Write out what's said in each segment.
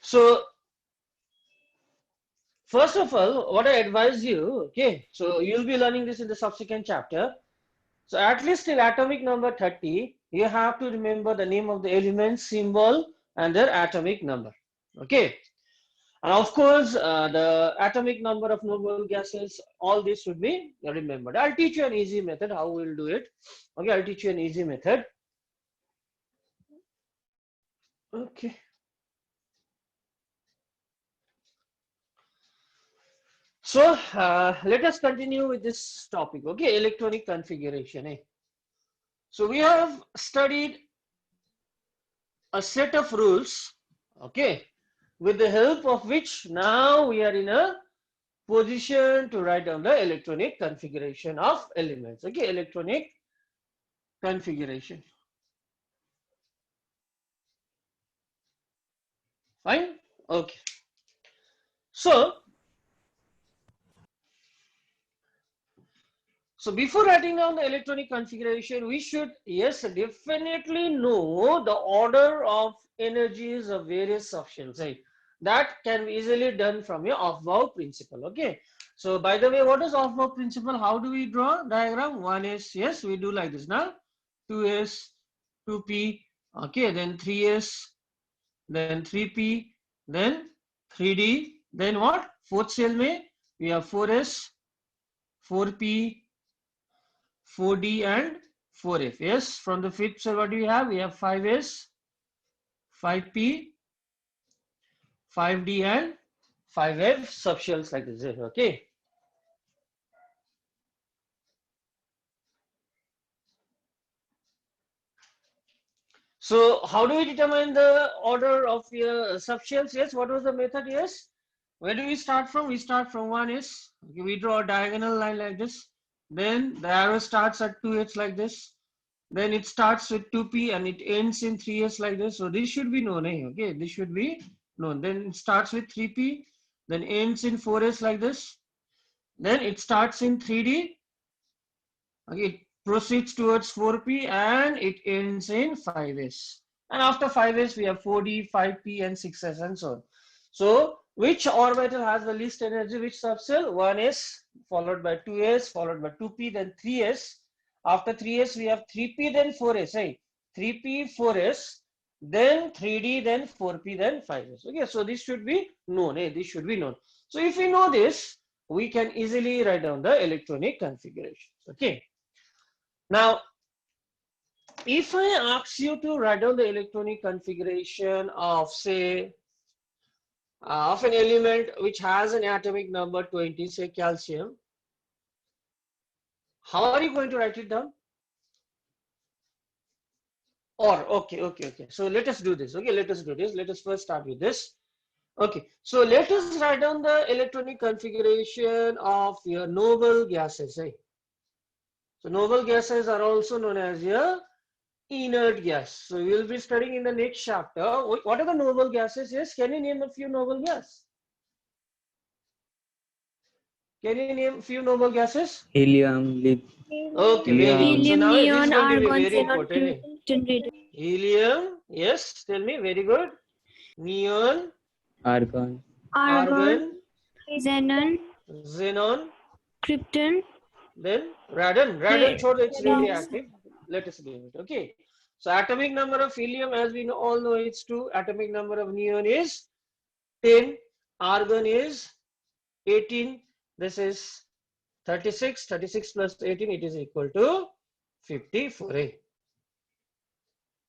So first of all, what I advise you, okay, so you'll be learning this in the subsequent chapter. So at least till atomic number 30, you have to remember the name of the element, symbol, and their atomic number. Okay. And of course, the atomic number of noble gases, all this should be remembered. I'll teach you an easy method how we'll do it. Okay, I'll teach you an easy method. Okay. So let us continue with this topic. Okay, electronic configuration. So we have studied a set of rules. Okay, with the help of which now we are in a position to write down the electronic configuration of elements. Okay, electronic configuration. Fine. Okay. So before writing down the electronic configuration, we should, yes, definitely know the order of energies of various subshells. Right? That can be easily done from your Aufbau principle. Okay. So by the way, what is Aufbau principle? How do we draw diagram? 1s, yes, we do like this now. 2s, 2p, okay, then 3s, then 3p, then 3d, then what? Fourth cell में we have 4s, 4p, 4d and 4f. Yes, from the fifth cell what do we have? We have 5s, 5p, 5d and 5f subshells like this. Okay. So how do we determine the order of your subshells? Yes, what was the method? Yes. Where do we start from? We start from 1s. Okay, we draw a diagonal line like this. Then the arrow starts at 2h like this. Then it starts with 2p and it ends in 3s like this. So this should be known. Okay, this should be known. Then it starts with 3p, then ends in 4s like this. Then it starts in 3d. Okay, it proceeds towards 4p and it ends in 5s. And after 5s, we have 4d, 5p, and 6s and so on. So which orbital has the least energy? Which subcell? 1s followed by 2s followed by 2p, then 3s. After 3s, we have 3p, then 4s. Right? 3p, 4s, then 3d, then 4p, then 5s. Okay, so this should be known. This should be known. So if we know this, we can easily write down the electronic configuration. Okay. Now, if I ask you to write down the electronic configuration of, say, of an element which has an atomic number 20, say calcium, how are you going to write it down? Or, okay. So let us do this. Okay, let us do this. Let us first start with this. Okay, so let us write down the electronic configuration of your noble gases. Right? So noble gases are also known as your inert gas. So we will be studying in the next chapter. What are the noble gases? Yes, can you name a few noble gases? Can you name a few noble gases? Helium, Okay, very good. So Helium, now this is neon, going to be argon, very xenon, important. krypton. Helium, yes, tell me, very good. Neon, argon, argon, xenon, xenon, krypton. then radon. Radon, छोड़ दो, it's radioactive. Let us leave it. Okay. So atomic number of helium, as we all know, it's 2. Atomic number of neon is 10. Argon is 18. This is 36. 36 plus 18, it is equal to 54.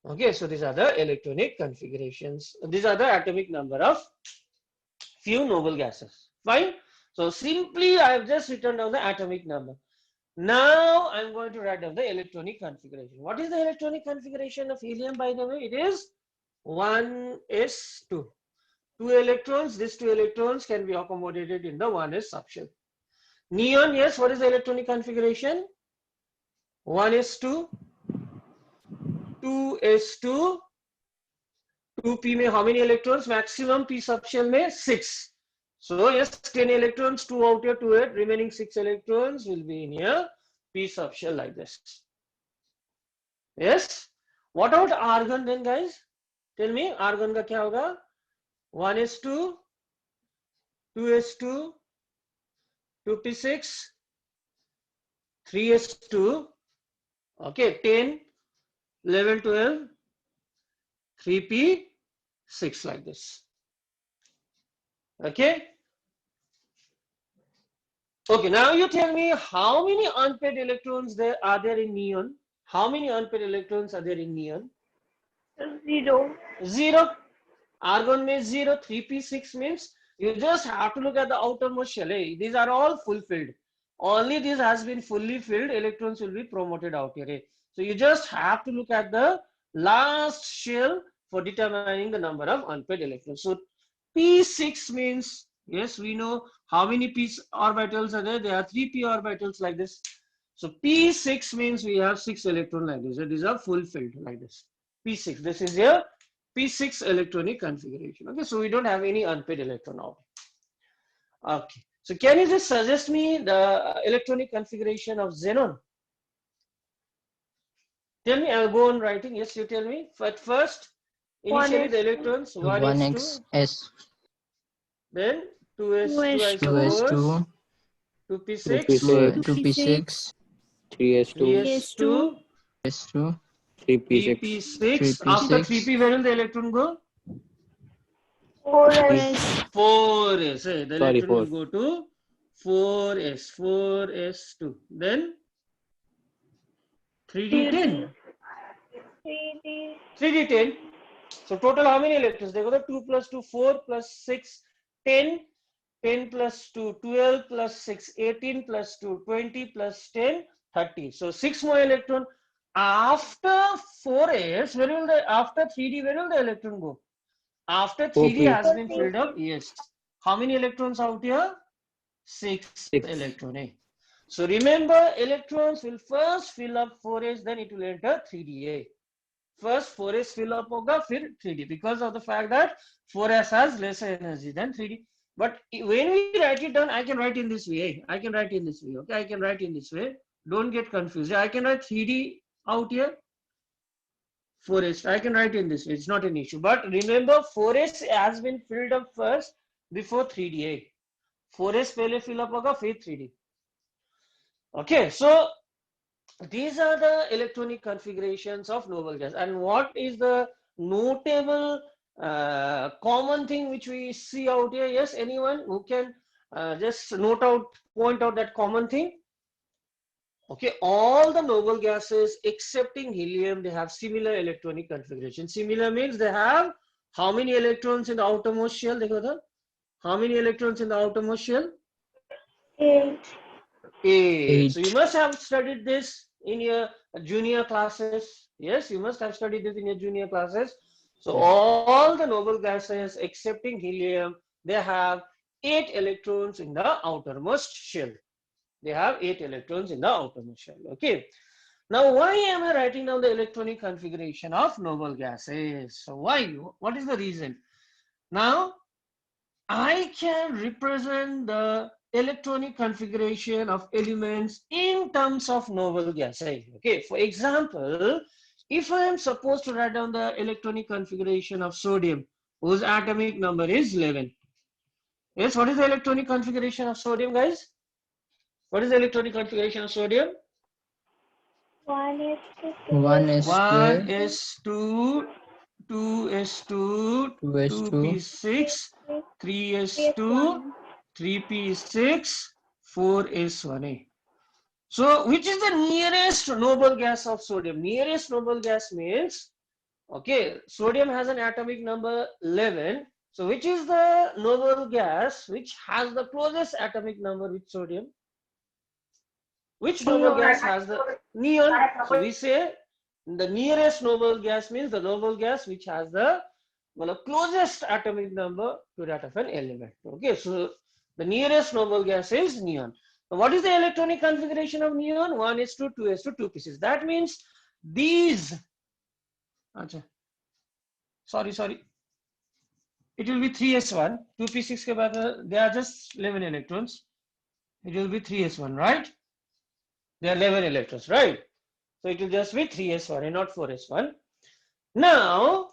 Okay, so these are the electronic configurations. These are the atomic number of few noble gases. Fine. So simply I have just written down the atomic number. Now I'm going to write down the electronic configuration. What is the electronic configuration of helium, by the way? It is 1s2. 2 electrons. These 2 electrons can be accommodated in the 1s subshell. Neon, yes, what is the electronic configuration? 1s2, 2s2, 2p में how many electrons? Maximum p subshell में 6. So yes, 10 electrons, 2 out here, 2 8. Remaining 6 electrons will be in here p subshell like this. Yes. What about argon then, guys? Tell me, argon का क्या होगा? 1s2, 2s2, 2p6, 3s2, okay, 10, 11, 12, 3p6 like this. Okay. Okay, now you tell me how many unpaired electrons are there in neon? How many unpaired electrons are there in neon? 0. 0. Argon means 0. 3p6 means you just have to look at the outermost shell. Hey, these are all fulfilled. Only this has been fully filled. Electrons will be promoted out here. Hey. So you just have to look at the last shell for determining the number of unpaired electrons. So p6 means, yes, we know how many p orbitals are there. There are 3p orbitals like this. So p6 means we have 6 electrons like this. So these are fulfilled like this. p6. This is your p6 electronic configuration. Okay, so we don't have any unpaired electron out. Okay, so can you just suggest me the electronic configuration of xenon? Tell me, I'll go on writing. Yes, you tell me. But first, initially the electrons 1s2, S, then 2s2 I 2s2, suppose, 2s2, 2p6, 2p6, 3s2, 3s2, S2, 3p6, 3p6. After 3p, where will the electron go? 4s, 4s. The Sorry, electron will go to 4s, 4s2. Then 3d10. 3d10. So total how many electrons? They go to 2 plus 2, 4 plus 6, 10. 10 plus 2, 12 plus 6, 18 plus 2, 20 plus 10, 30. So 6 more electron. After 4s, where will the, after 3d, where will the electron go? After 3d 4p. has been filled up, yes. How many electrons out here? 6 6. electron. Eh? So remember, electrons will first fill up 4s, then it will enter 3d. First 4s fill up hoga, फिर 3d, because of the fact that 4s has lesser energy than 3d. But when we write it down, I can write in this way. I can write in this way. Okay, I can write in this way. Don't get confused. I can write 3d out here. 4s. I can write in this way. It's not an issue. But remember, 4s has been filled up first before 3d. 4s पहले fill up होगा, फिर 3d. Okay, so these are the electronic configurations of noble gas. And what is the notable common thing which we see out here? Yes, anyone who can just point out that common thing? Okay, all the noble gases excepting helium, they have similar electronic configuration. Similar means they have how many electrons in the outermost shell? How many electrons in the outermost shell? 8. 8. So you must have studied this in your junior classes. Yes, you must have studied this in your junior classes. So all the noble gases excepting helium, they have 8 electrons in the outermost shell. They have 8 electrons in the outermost shell. Okay. Now, why am I writing down the electronic configuration of noble gases? So why? What is the reason? Now, I can represent the electronic configuration of elements in terms of noble gases. Okay, for example, if I am supposed to write down the electronic configuration of sodium, whose atomic number is 11. Yes, what is the electronic configuration of sodium, guys? What is the electronic configuration of sodium? 1s2, 2s2, 2p6, 3s2, 3p6, 4s1. So which is the nearest noble gas of sodium? Nearest noble gas means, okay, sodium has an atomic number 11. So which is the noble gas which has the closest atomic number with sodium? Which noble gas has the neon? So we say the nearest noble gas means the noble gas which has the closest atomic number to that of an element. Okay, so the nearest noble gas is neon. Now, what is the electronic configuration of neon? 1s2, 2s2, 2p6. That means these. Sorry. It will be 3s1. 2p6 ke baad, they are just 11 electrons. It will be 3s1, right? There are 11 electrons, right? So it will just be 3s1 and not 4s1. Now,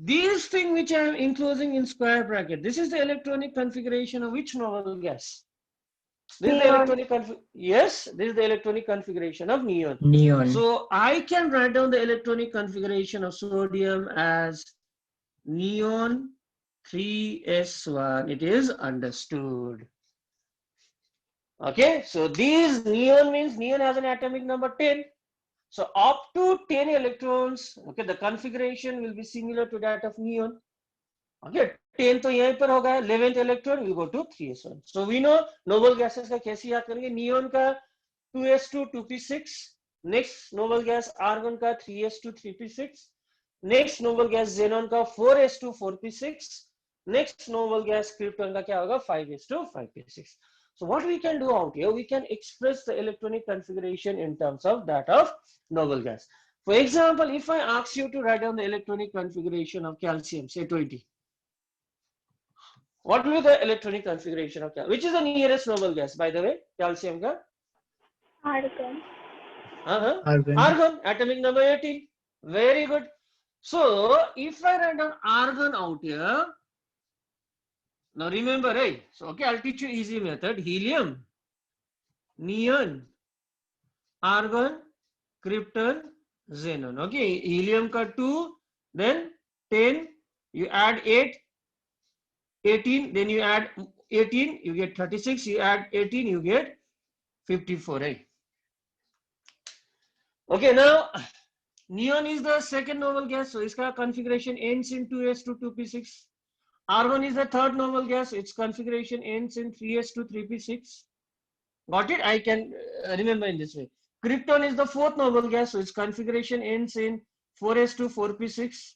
These thing which I am enclosing in square bracket, this is the electronic configuration of which noble gas? This is the Neon. electronic yes, this is the electronic configuration of neon. Neon. So I can write down the electronic configuration of sodium as neon 3s1. It is understood. Okay, so these neon means neon has an atomic number 10. So up to 10 electrons, okay, the configuration will be similar to that of neon. Okay, 10 तो यहीं पर होगा, 11th electron will go to 3s1. So we know noble gases का कैसे याद करेंगे? Neon का 2s2 2p6, next noble gas argon का 3s2 3p6, next noble gas xenon का 4s2 4p6, next noble gas krypton का क्या होगा? 5s2 5p6. So what we can do out here, we can express the electronic configuration in terms of that of noble gas. For example, if I ask you to write down the electronic configuration of calcium, say 20. What will be the electronic configuration of calcium? Which is the nearest noble gas, by the way? Calcium ka? Argon. Argon. Argon, atomic number 18. Very good. So, if I write down argon out here, now remember, right? So, okay, I'll teach you easy method. Helium, neon, argon, krypton, xenon. Okay, helium ka 2, then 10, you add 8, 18, then you add 18, you get 36, you add 18, you get 54, right? Okay, now neon is the second noble gas, so its configuration ends in 2s2 2p6. Argon is the third noble gas, its configuration ends in 3s2 3p6. Got it? I can remember in this way. Krypton is the fourth noble gas, so its configuration ends in 4s2 4p6.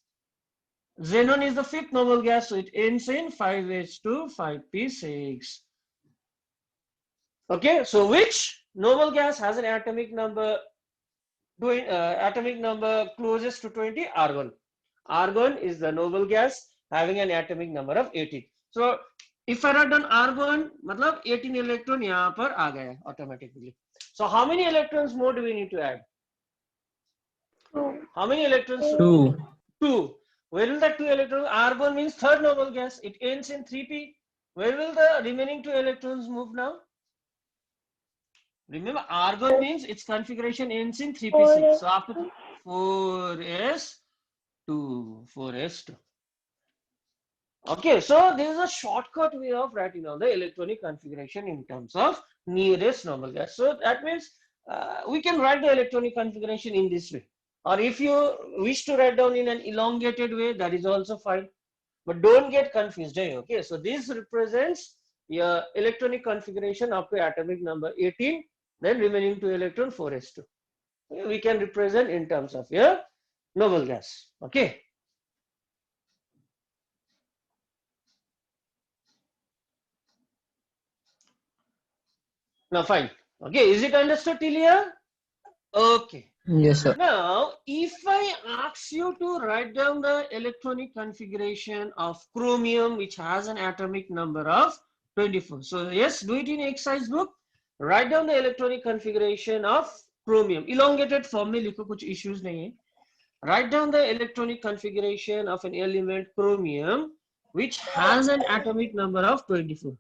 Xenon is the fifth noble gas, so it ends in 5s2 5p6. Okay, so which noble gas has an atomic number closest to 20? Argon. Argon is the noble gas having an atomic number of 18. So if I write down argon, मतलब 18 electron यहाँ पर आ गया automatically. So how many electrons more do we need to add? 2. How many electrons? 2. 2. Where will the 2 electrons? Argon means third noble gas. It ends in 3p. Where will the remaining 2 electrons move now? Remember, argon means its configuration ends in 3p6. So after 4s2, 4s2. Okay, so there is a shortcut way of writing down the electronic configuration in terms of nearest noble gas. So that means we can write the electronic configuration in this way. Or if you wish to write down in an elongated way, that is also fine. But don't get confused, okay? So this represents your electronic configuration up to atomic number 18, then remaining 2 electron 4s2. We can represent in terms of your noble gas, okay? Now fine, okay, is it understood till here? Okay. Yes, sir. Now, if I ask you to write down the electronic configuration of chromium, which has an atomic number of 24. So yes, do it in exercise book. Write down the electronic configuration of chromium. Elongated form में लिखो, कुछ issues नहीं है. Write down the electronic configuration of an element chromium, which has an atomic number of 24.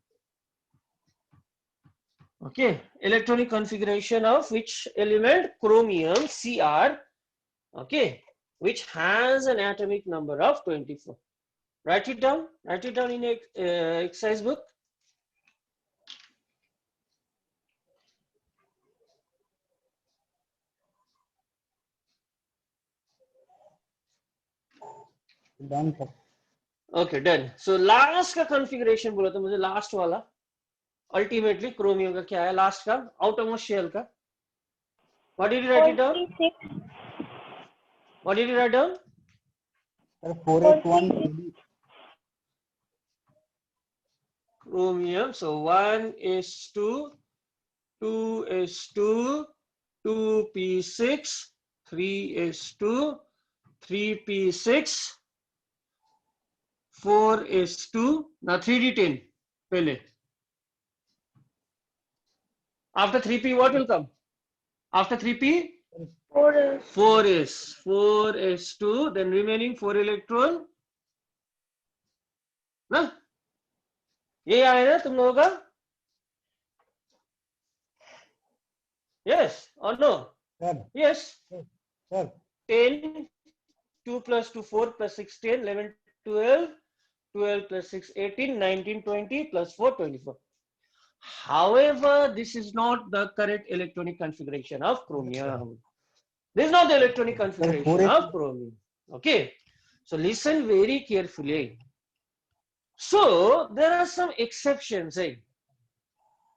Okay, electronic configuration of which element? Chromium, Cr, okay, which has an atomic number of 24. Write it down in exercise book. Done, sir. Okay, done. So last का configuration बोला तो मुझे last वाला. Ultimately, chromium का क्या है? Last का outermost shell का. What did you write it down? 46. What did you write down? Sir, 4s1. Chromium. So 1s2, 2s2, 2p6, 3s2, 3p6, 4s2. Now 3d10. Pele. After 3p, what will come? After 3p, 4s. 4s. 4s2. Then remaining 4 electron, ना? ये आए ना तुम लोगों का? Yes or no? Sir, Yes. sir, 10, 2 plus 2, 4 plus 6, 10, 11, 12, 12 plus 6, 18, 19, 20 plus 4, 24. However, this is not the correct electronic configuration of chromium. This is not the electronic configuration of chromium. Okay. So listen very carefully. So there are some exceptions.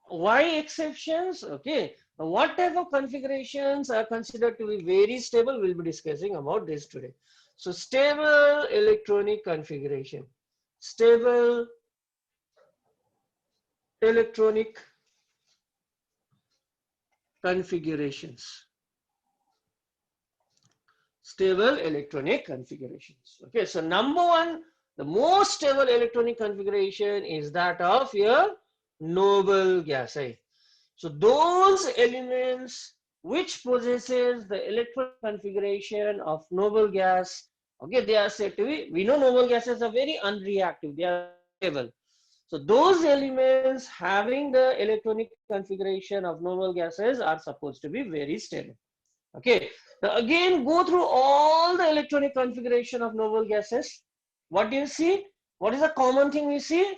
Why exceptions? Okay. What type of configurations are considered to be very stable? We'll be discussing about this today. So stable electronic configuration. Stable electronic configurations. Stable electronic configurations. Okay, so number one, the most stable electronic configuration is that of your noble gas. So those elements which possesses the electronic configuration of noble gas, okay, they are said to be, we know noble gases are very unreactive, they are stable. So those elements having the electronic configuration of noble gases are supposed to be very stable. Okay, now again go through all the electronic configuration of noble gases. What do you see? What is the common thing we see?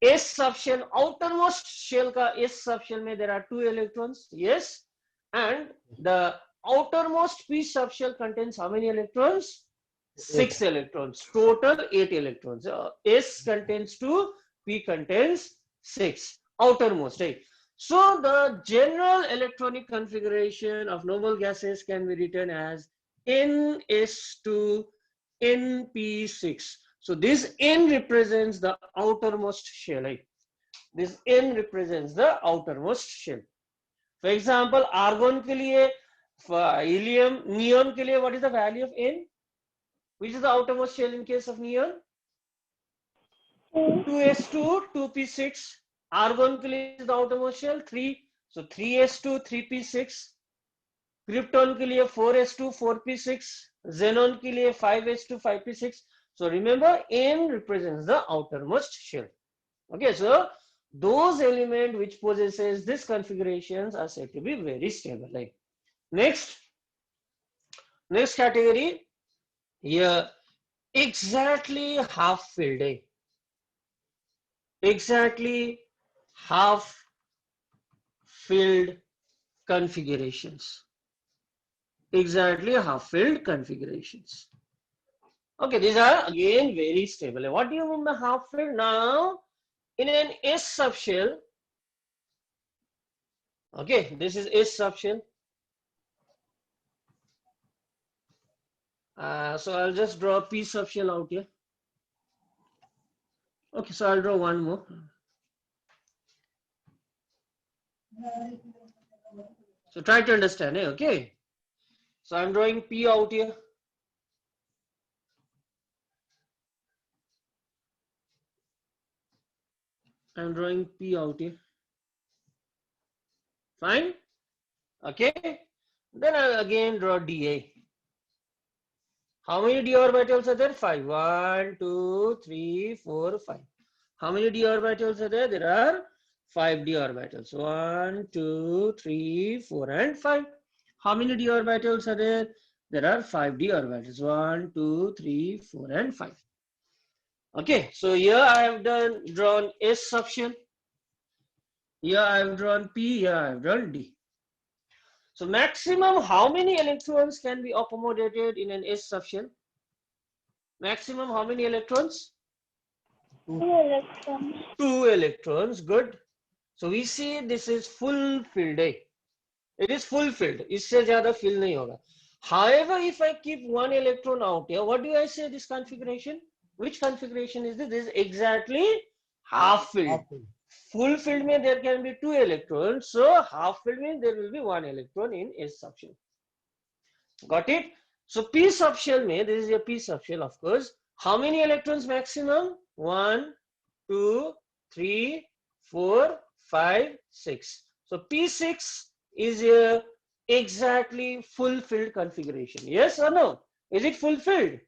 S subshell, outermost shell ka S subshell mein there are 2 electrons, yes, and the outermost P subshell contains how many electrons? 6 electrons, total 8 electrons. S contains 2, P contains 6, outermost, right? So the general electronic configuration of noble gases can be written as NS2 NP6. So this N represents the outermost shell. Right? This N represents the outermost shell. For example, argon ke liye, helium, neon ke liye, what is the value of N? Which is the outermost shell in case of neon? 2s2, 2p6. Argon ke liye is the outermost shell 3. So 3s2, 3p6. Krypton ke liye 4s2, 4p6. Xenon ke liye 5s2, 5p6. So remember, N represents the outermost shell. Okay, so those elements which possesses this configurations are said to be very stable. Like next category here, exactly half filled. Exactly half filled configurations. Exactly half filled configurations. Okay, these are again very stable. What do you mean by half filled? Now, in an S subshell, okay, this is S subshell. So I'll just draw a P subshell out here. Okay, so I'll draw one more. So try to understand, okay? So I'm drawing P out here. I'm drawing P out here. Fine? Okay. Then I'll again draw dA. How many d orbitals are there? 5. 1, 2, 3, 4, 5. How many d orbitals are there? There are 5 d orbitals. 1, 2, 3, 4, and 5. How many d orbitals are there? There are 5 d orbitals. 1, 2, 3, 4, and 5. Okay, so here I have drawn S subshell. Here I have drawn P. Here I have drawn D. So maximum how many electrons can be accommodated in an S subshell? Maximum how many electrons? 2 electrons. 2 electrons, good. So we see this is full filled. It is full filled. इससे ज़्यादा fill नहीं होगा. However, if I keep 1 electron out here, what do I say this configuration? Which configuration is this? This is exactly half filled. Full filled means there can be 2 electrons. So half filled means there will be 1 electron in S subshell. Got it? So P subshell means this is a P subshell, of course. How many electrons maximum? 1, 2, 3, 4, 5, 6. So P6 is a exactly fulfilled configuration. Yes or no? Is it fulfilled?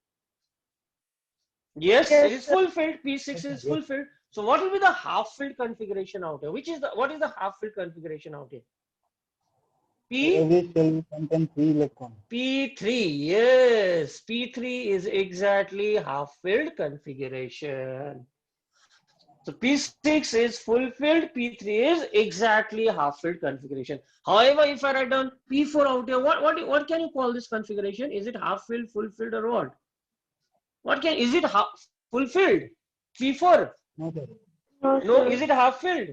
Yes, Yes, it is sir. fulfilled. P6 is fulfilled. So what will be the half filled configuration out here? What is the half filled configuration out here? Every shell will contain 3 electrons. P3, yes, P3 is exactly half filled configuration. So P6 is fulfilled, P3 is exactly half filled configuration. However, if I write down P4 out here, what can you call this configuration? Is it half filled, fulfilled, or what? Is it half fulfilled? P4? No, sir. No, No, sir. is it half filled?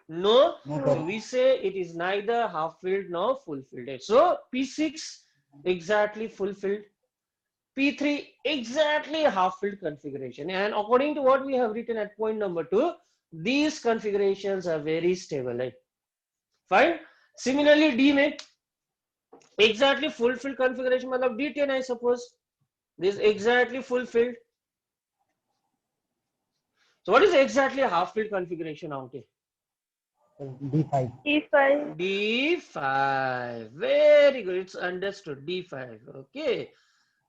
No. No, So sir. we say it is neither half filled nor fulfilled. So P6 exactly fulfilled. P3 exactly half filled configuration. And according to what we have written at point number 2, these configurations are very stable. Right? Fine. Similarly, D may exactly fulfilled configuration. मतलब D10 I suppose. This exactly fulfilled. So what is exactly a half filled configuration out here? D5. D5. D5. Very good. It's understood. D5. Okay.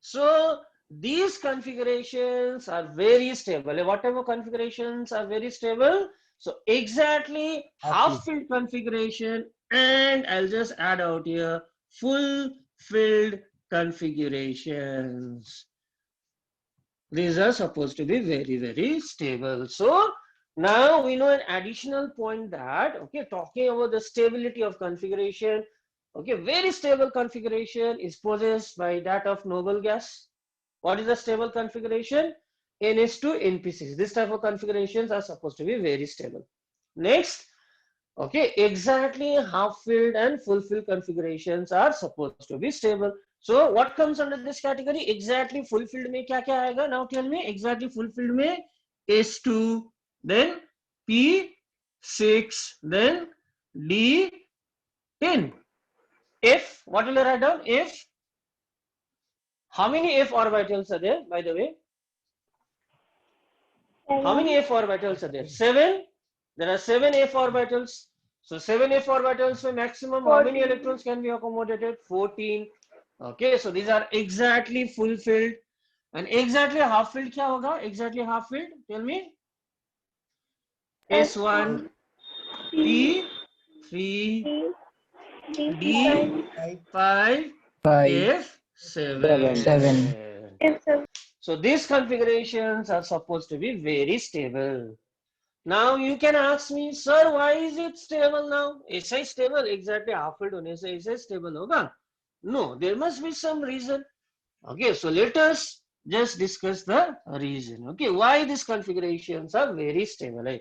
So these configurations are very stable. Whatever configurations are very stable. So exactly half filled configuration, and I'll just add out here full filled configurations. These are supposed to be very, very stable. So now we know an additional point that, okay, talking about the stability of configuration, okay, very stable configuration is possessed by that of noble gas. What is the stable configuration? NH2 NP6. This type of configurations are supposed to be very stable. Next, okay, exactly half filled and full filled configurations are supposed to be stable. So what comes under this category? Exactly fulfilled में क्या क्या आएगा? Now tell me. Exactly fulfilled में S2, then P6, then D10. F, what will I write down? F. How many F orbitals are there, by the way? How many 7. F orbitals are there? 7. There are 7 F orbitals. So 7 F orbitals में maximum how many 14. electrons can be accommodated? 14. Okay, so these are exactly fulfilled. And exactly half filled क्या होगा? Exactly half filled. Tell me. S1, P, P3, D5, D5, 5, F7. 7. F7. So these configurations are supposed to be very stable. Now you can ask me, sir, why is it stable now? ऐसा ही stable, exactly half filled होने से ऐसा ही stable होगा? No, there must be some reason. Okay, so let us just discuss the reason. Okay, why these configurations are very stable. Right?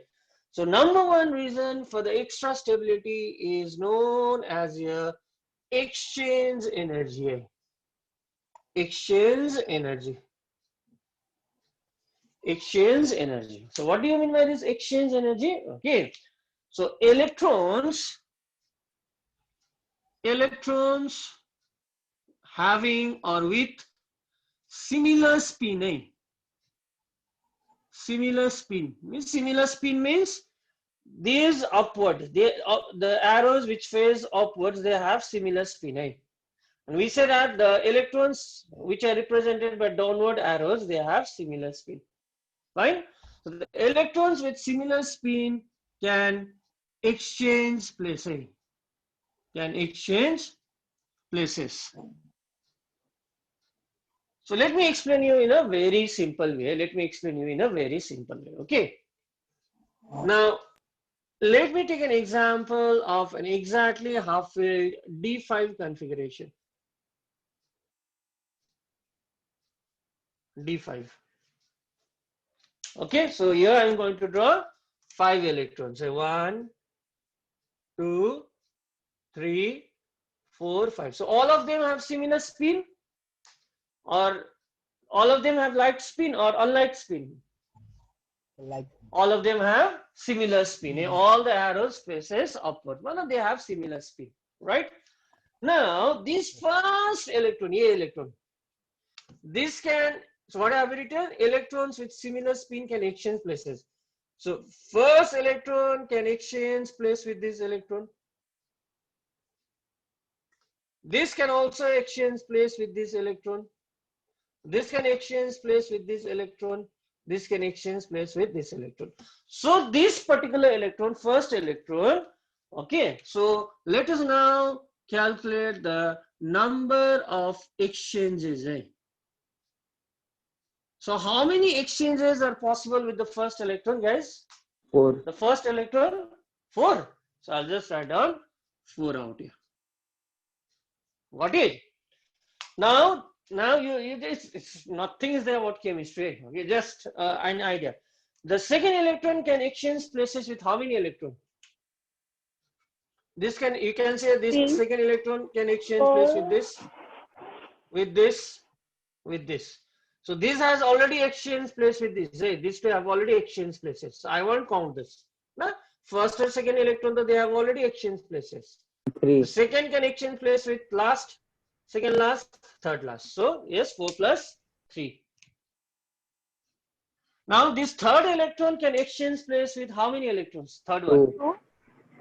So number one reason for the extra stability is known as your exchange energy. Exchange energy. Exchange energy. So what do you mean by this exchange energy? Okay, so electrons having or with similar spin, similar spin means these upward, the arrows which face upwards, they have similar spin, and we say that the electrons which are represented by downward arrows, they have similar spin. Fine. So the electrons with similar spin can exchange places. So let me explain you in a very simple way. Okay. Now, let me take an example of an exactly half-filled D5 configuration. D5. Okay, so here I am going to draw 5 electrons. Say 1, 2, 3, 4, 5. So all of them have similar spin, or all of them have like spin or unlike spin? Like. All of them have similar spin. All the arrows faces upward. Well, they have similar spin, right? Now, this first electron, this can, so what I have written? Electrons with similar spin can exchange places. So first electron can exchange place with this electron. This can also exchange place with this electron. This can exchange place with this electron. This can exchange place with this electron. So this particular electron, first electron, okay. So let us now calculate the number of exchanges. So how many exchanges are possible with the first electron, guys? 4. The first electron, 4. So I'll just write down 4 out here. Got it? Now it's nothing is there about chemistry. Okay, just an idea. The second electron can exchange places with how many electrons? This can, you can say this 3, second electron can exchange 4. place with this, with this, with this. So this has already exchanged place with this. These two have already exchanged places. So I won't count this. No? First or second electron, they have already exchanged places. 3. The second can exchange place with last, second last, third last. So yes, 4 plus 3. Now this third electron can exchange place with how many electrons? Third one.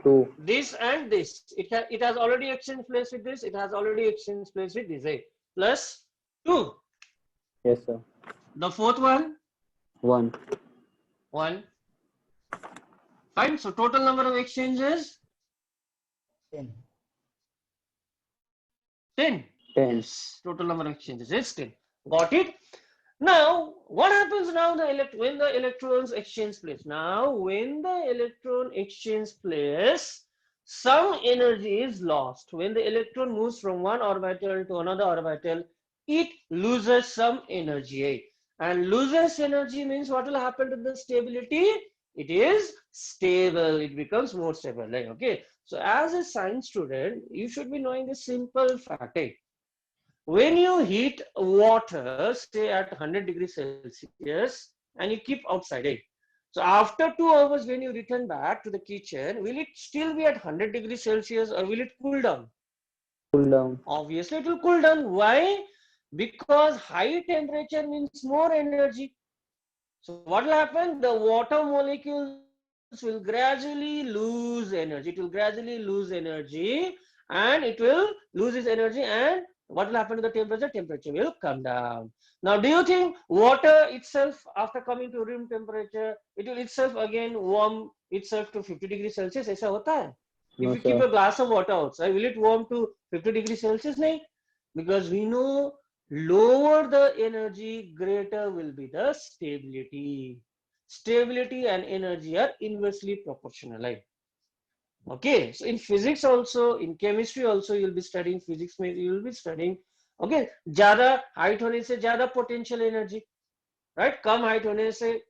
2. This and this. It has already exchanged place with this. It has already exchanged place with this. Plus 2. Yes, sir. The fourth one? 1. 1. Fine. So total number of exchanges? 10. 10. 10. Yes. Total number of exchanges is 10. Got it? Now, what happens now when the electrons exchange place? Now, when the electron exchange place, some energy is lost. When the electron moves from one orbital to another orbital, it loses some energy. And loses energy means what will happen to the stability? It is stable. It becomes more stable. Okay. So, as a science student, you should be knowing this simple fact. When you heat water, say at 100 degrees Celsius, and you keep outside, so after 2 hours, when you return back to the kitchen, will it still be at 100 degrees Celsius or will it cool down? Cool down. Obviously, it will cool down. Why? Because high temperature means more energy. So what will happen? The water molecules will gradually lose energy. It will gradually lose energy, and it will lose its energy, and what will happen to the temperature? Temperature will come down. Now, do you think water itself, after coming to room temperature, it will itself again warm itself to 50 degrees Celsius? ऐसा होता है? If No, you keep sir. a glass of water outside, will it warm to 50 degrees Celsius? No, because we know lower the energy, greater will be the stability. Stability and energy are inversely proportional. Okay, so in physics also, in chemistry also, you'll be studying physics. You'll be studying. Okay, ज़्यादा height होने से ज़्यादा potential energy, right? कम height होने से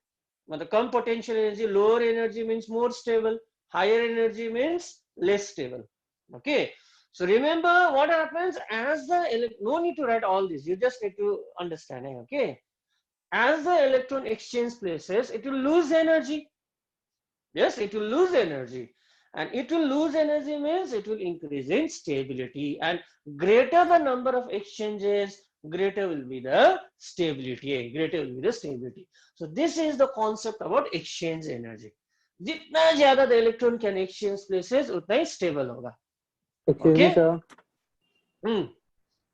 मतलब कम potential energy, lower energy means more stable, higher energy means less stable. Okay, so remember what happens as the no need to write all this. You just need to understand. Okay, as the electron exchange places, it will lose energy. Yes, it will lose energy. And it will lose energy means it will increase in stability, and greater the number of exchanges, greater will be the stability. Greater will be the stability. So this is the concept about exchange energy. जितना ज़्यादा the electron can exchange places, उतना ही stable होगा. Excuse me, Okay? sir.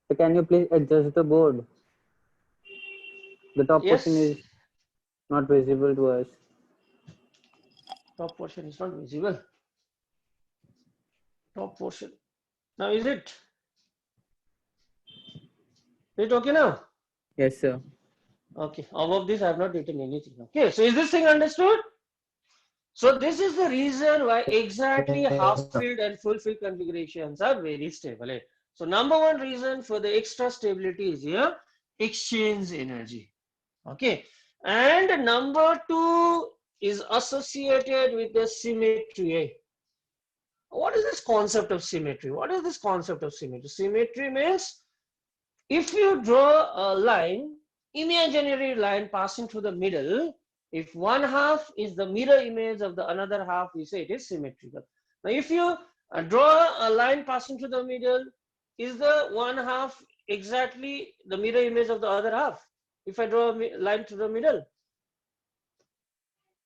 So can you please adjust the board? The top Yes. portion is not visible to us. Top portion is not visible. Top portion. Now is it? Is it okay now? Yes, sir. Okay. Above this, I have not written anything. Okay. So is this thing understood? So this is the reason why exactly half-filled and full-filled configurations are very stable. So number one reason for the extra stability is here, exchange energy. Okay. And number two is associated with the symmetry. What is this concept of symmetry? What is this concept of symmetry? Symmetry means if you draw a line, imaginary line passing through the middle, if one half is the mirror image of the another half, we say it is symmetrical. Now, if you draw a line passing through the middle, is the one half exactly the mirror image of the other half? If I draw a line through the middle,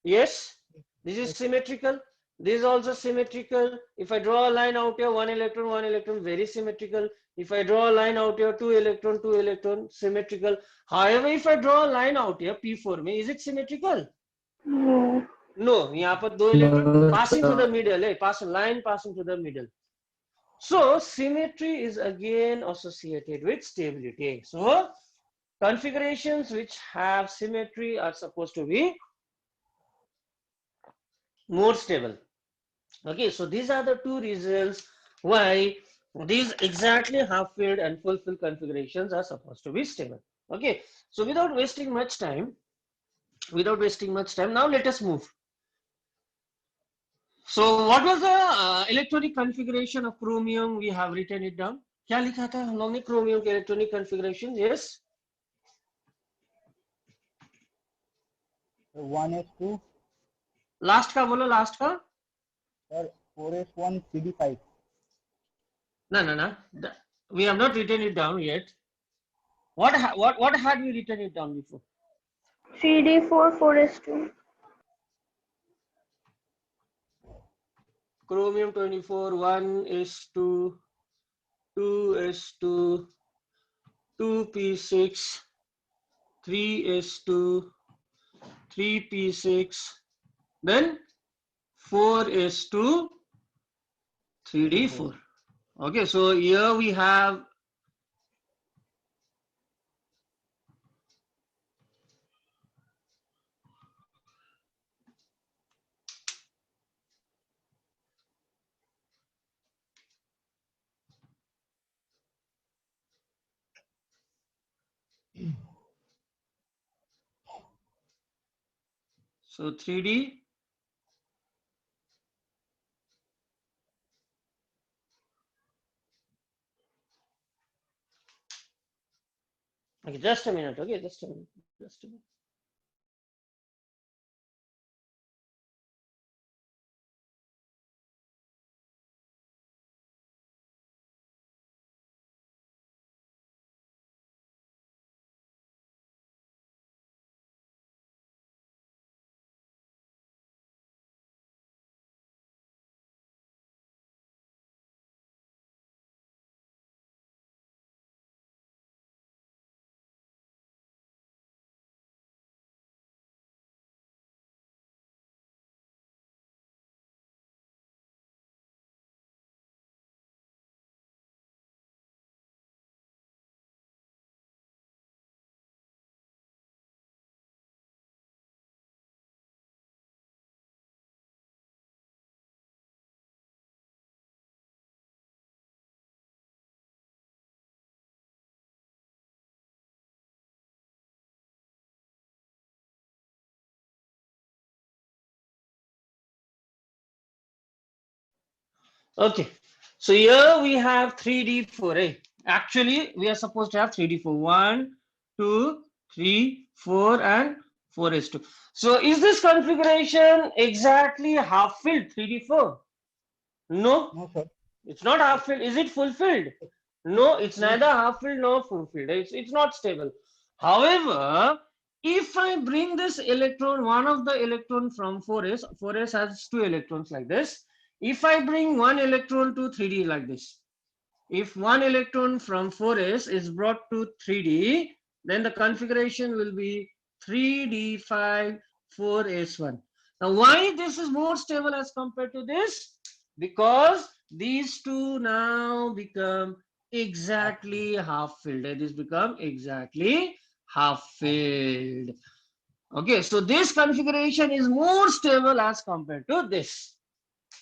yes, this is symmetrical. This is also symmetrical. If I draw a line out here, one electron, very symmetrical. If I draw a line out here, two electron, symmetrical. However, if I draw a line out here, P4 में, is it symmetrical? No. No, यहाँ पर दो electron passing to the middle, passing to the middle. So symmetry is again associated with stability. So configurations which have symmetry are supposed to be more stable. Okay, so these are the two reasons why these exactly half-filled and full-filled configurations are supposed to be stable. Okay, so without wasting much time, now let us move. So what was the electronic configuration of chromium? We have written it down. क्या लिखा था हम लोग ने chromium के electronic configuration? Yes. 1s2. Last का बोलो, last का. Sir, 4s1 CD5. No. We have not written it down yet. What had we written it down before? CD4 4s2. Chromium 24, 1s2, 2s2, 2p6, 3s2, 3p6, then 4s2, 3d4. Okay, so here we have so 3D. Okay, just a minute. Okay, just a minute. Okay, so here we have 3d4. Actually, we are supposed to have 3d4. 1, 2, 3, 4, and 4s2. So is this configuration exactly half filled 3d4? No, No, sir. it's not half filled. Is it fulfilled? No, it's neither half filled nor fulfilled. It's not stable. However, if I bring this electron, one of the electron from 4s has two electrons like this. If I bring one electron to 3D like this, if one electron from 4s is brought to 3D, then the configuration will be 3d5 4s1. Now, why this is more stable as compared to this? Because these two now become exactly half filled. This become exactly half filled. Okay, so this configuration is more stable as compared to this.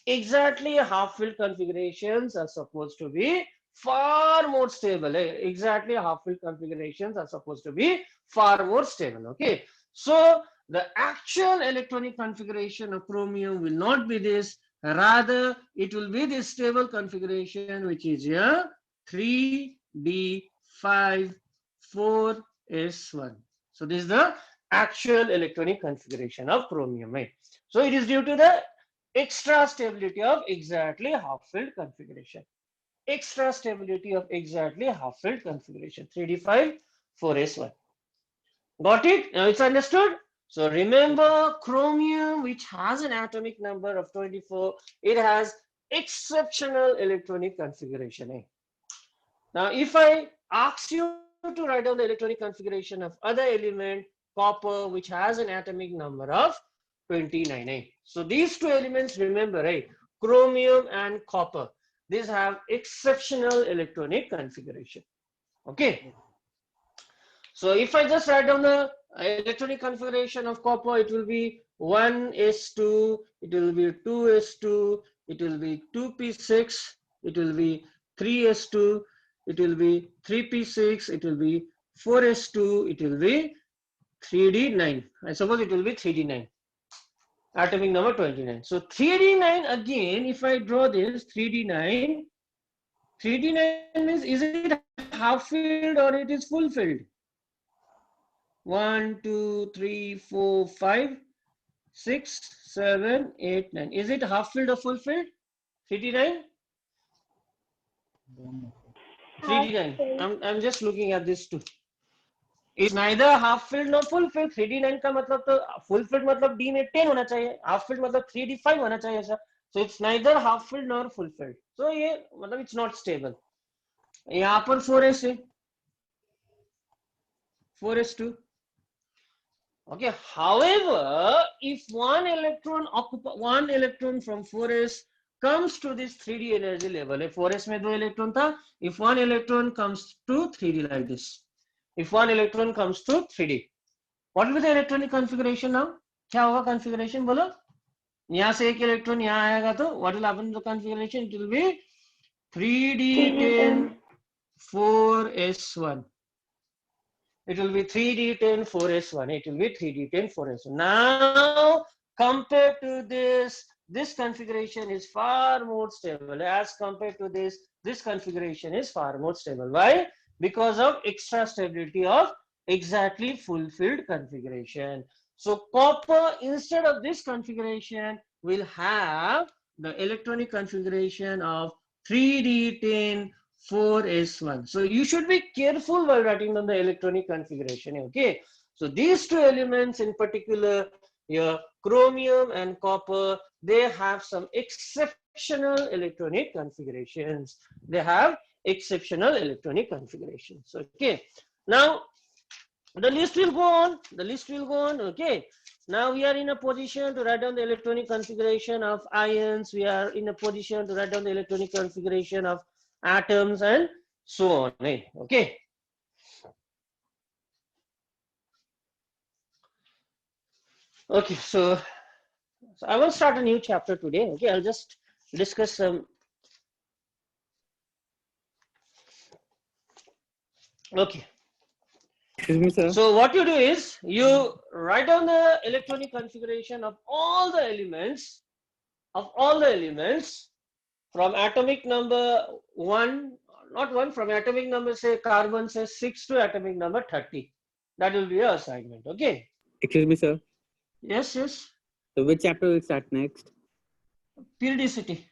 Exactly half filled configurations are supposed to be far more stable. Exactly half filled configurations are supposed to be far more stable. Okay, so the actual electronic configuration of chromium will not be this, rather it will be this stable configuration, which is here 3d5 4s1. So this is the actual electronic configuration of chromium. So it is due to the extra stability of exactly half filled configuration. Extra stability of exactly half filled configuration. 3d5 4s1. Got it? Now it's understood. So remember, chromium, which has an atomic number of 24, it has exceptional electronic configuration. Now, if I ask you to write down the electronic configuration of other element, copper, which has an atomic number of 29. So these two elements, remember, right? Chromium and copper. These have exceptional electronic configuration. Okay. So if I just write down the electronic configuration of copper, it will be 1s2, it will be 2s2, it will be 2p6, it will be 3s2, it will be 3p6, it will be 4s2, it will be 3d9. I suppose it will be 3d9. Atomic number 29. So 3d9 again, if I draw this 3d9 means is it half filled or it is full filled? 1, 2, 3, 4, 5, 6, 7, 8, 9. Is it half filled or full filled? 3d9? 3d9. I'm just looking at this too. It's neither half filled nor full filled. 3d9 का मतलब तो full filled मतलब d में 10 होना चाहिए. Half filled मतलब 3d5 होना चाहिए ऐसा. So it's neither half filled nor full filled. So ये मतलब it's not stable. यहाँ पर 4s है. 4s2. Okay. However, if one electron from 4s comes to this 3d energy level, 4s में 2 electron था. If one electron comes to 3d like this, if one electron comes to 3d, what will be the electronic configuration now? क्या होगा configuration बोलो? यहाँ से एक electron यहाँ आएगा तो what will happen to the configuration? It will be 3d10 4s1. It will be 3d10 4s1. It will be 3d10 4s1. Now, compared to this configuration is far more stable. As compared to this configuration is far more stable. Why? Because of extra stability of exactly fulfilled configuration. So, copper, instead of this configuration, will have the electronic configuration of 3d10 4s1. So you should be careful while writing down the electronic configuration. Okay. So these two elements in particular, your chromium and copper, they have some exceptional electronic configurations. They have exceptional electronic configurations. Okay. Now the list will go on. The list will go on. Okay. Now we are in a position to write down the electronic configuration of ions. We are in a position to write down the electronic configuration of atoms and so on. Okay. Okay, so I will start a new chapter today. Okay, I'll just discuss some. Okay. Excuse me, sir. So what you do is you write down the electronic configuration of all the elements from atomic number 1, not 1, from atomic number say carbon say 6 to atomic number 30. That will be your assignment. Okay. Excuse me, sir. Yes, yes. So which chapter will start next? Periodicity.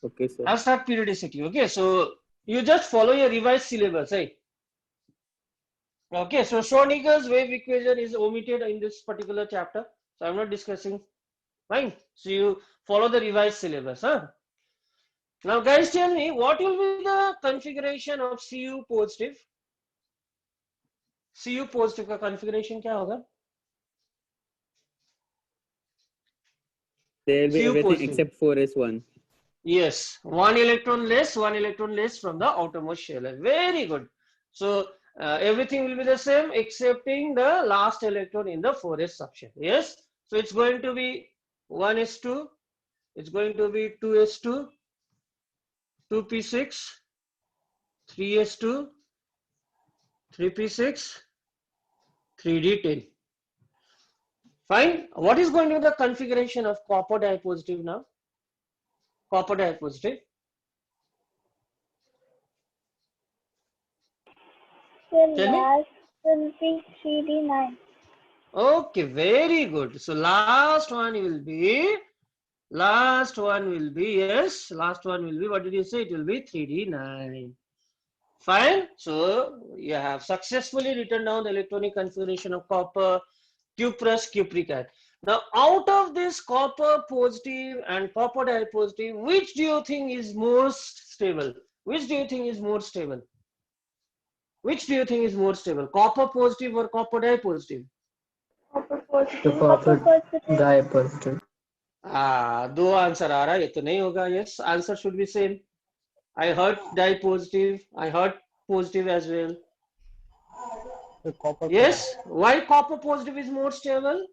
Okay, sir. I'll start periodicity. Okay, so you just follow your revised syllabus, right? Okay, so Schrödinger's wave equation is omitted in this particular chapter, so I'm not discussing. Fine. So you follow the revised syllabus, huh? Now, guys, tell me what will be the configuration of Cu positive? Cu positive का configuration क्या होगा? There will be Cu everything positive. except 4s1. Yes, one electron less from the outermost shell. Very good. So everything will be the same excepting the last electron in the 4s subshell. Yes. So it's going to be 1s2. It's going to be 2s2, 2p6, 3s2, 3p6, 3d10. Fine. What is going to be the configuration of copper dipositive now? Copper dipositive. The last will be 3d9. Okay, very good. So last one will be, yes, last one will be, what did you say? It will be 3d9. Fine. So you have successfully written down the electronic configuration of copper, cuprous, cupric. Now, out of this copper positive and copper dipositive, which do you think is most stable? Which do you think is more stable? Which do you think is more stable? Copper positive or copper dipositive? Copper The positive. copper dipositive. दो answer आ रहा है, ये तो नहीं होगा. Yes, answer should be same. I heard dipositive. I heard positive as well. The copper. Yes. Why copper positive is more stable?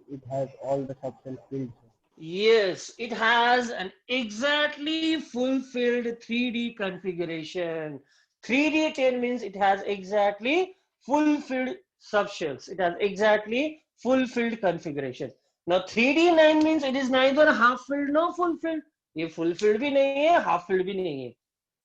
It has all the subshell filled. Yes, it has an exactly fulfilled 3D configuration. 3D10 means it has exactly fulfilled subshells. It has exactly fulfilled configuration. Now 3D9 means it is neither half filled nor fulfilled. ये fulfilled भी नहीं है, half filled भी नहीं है.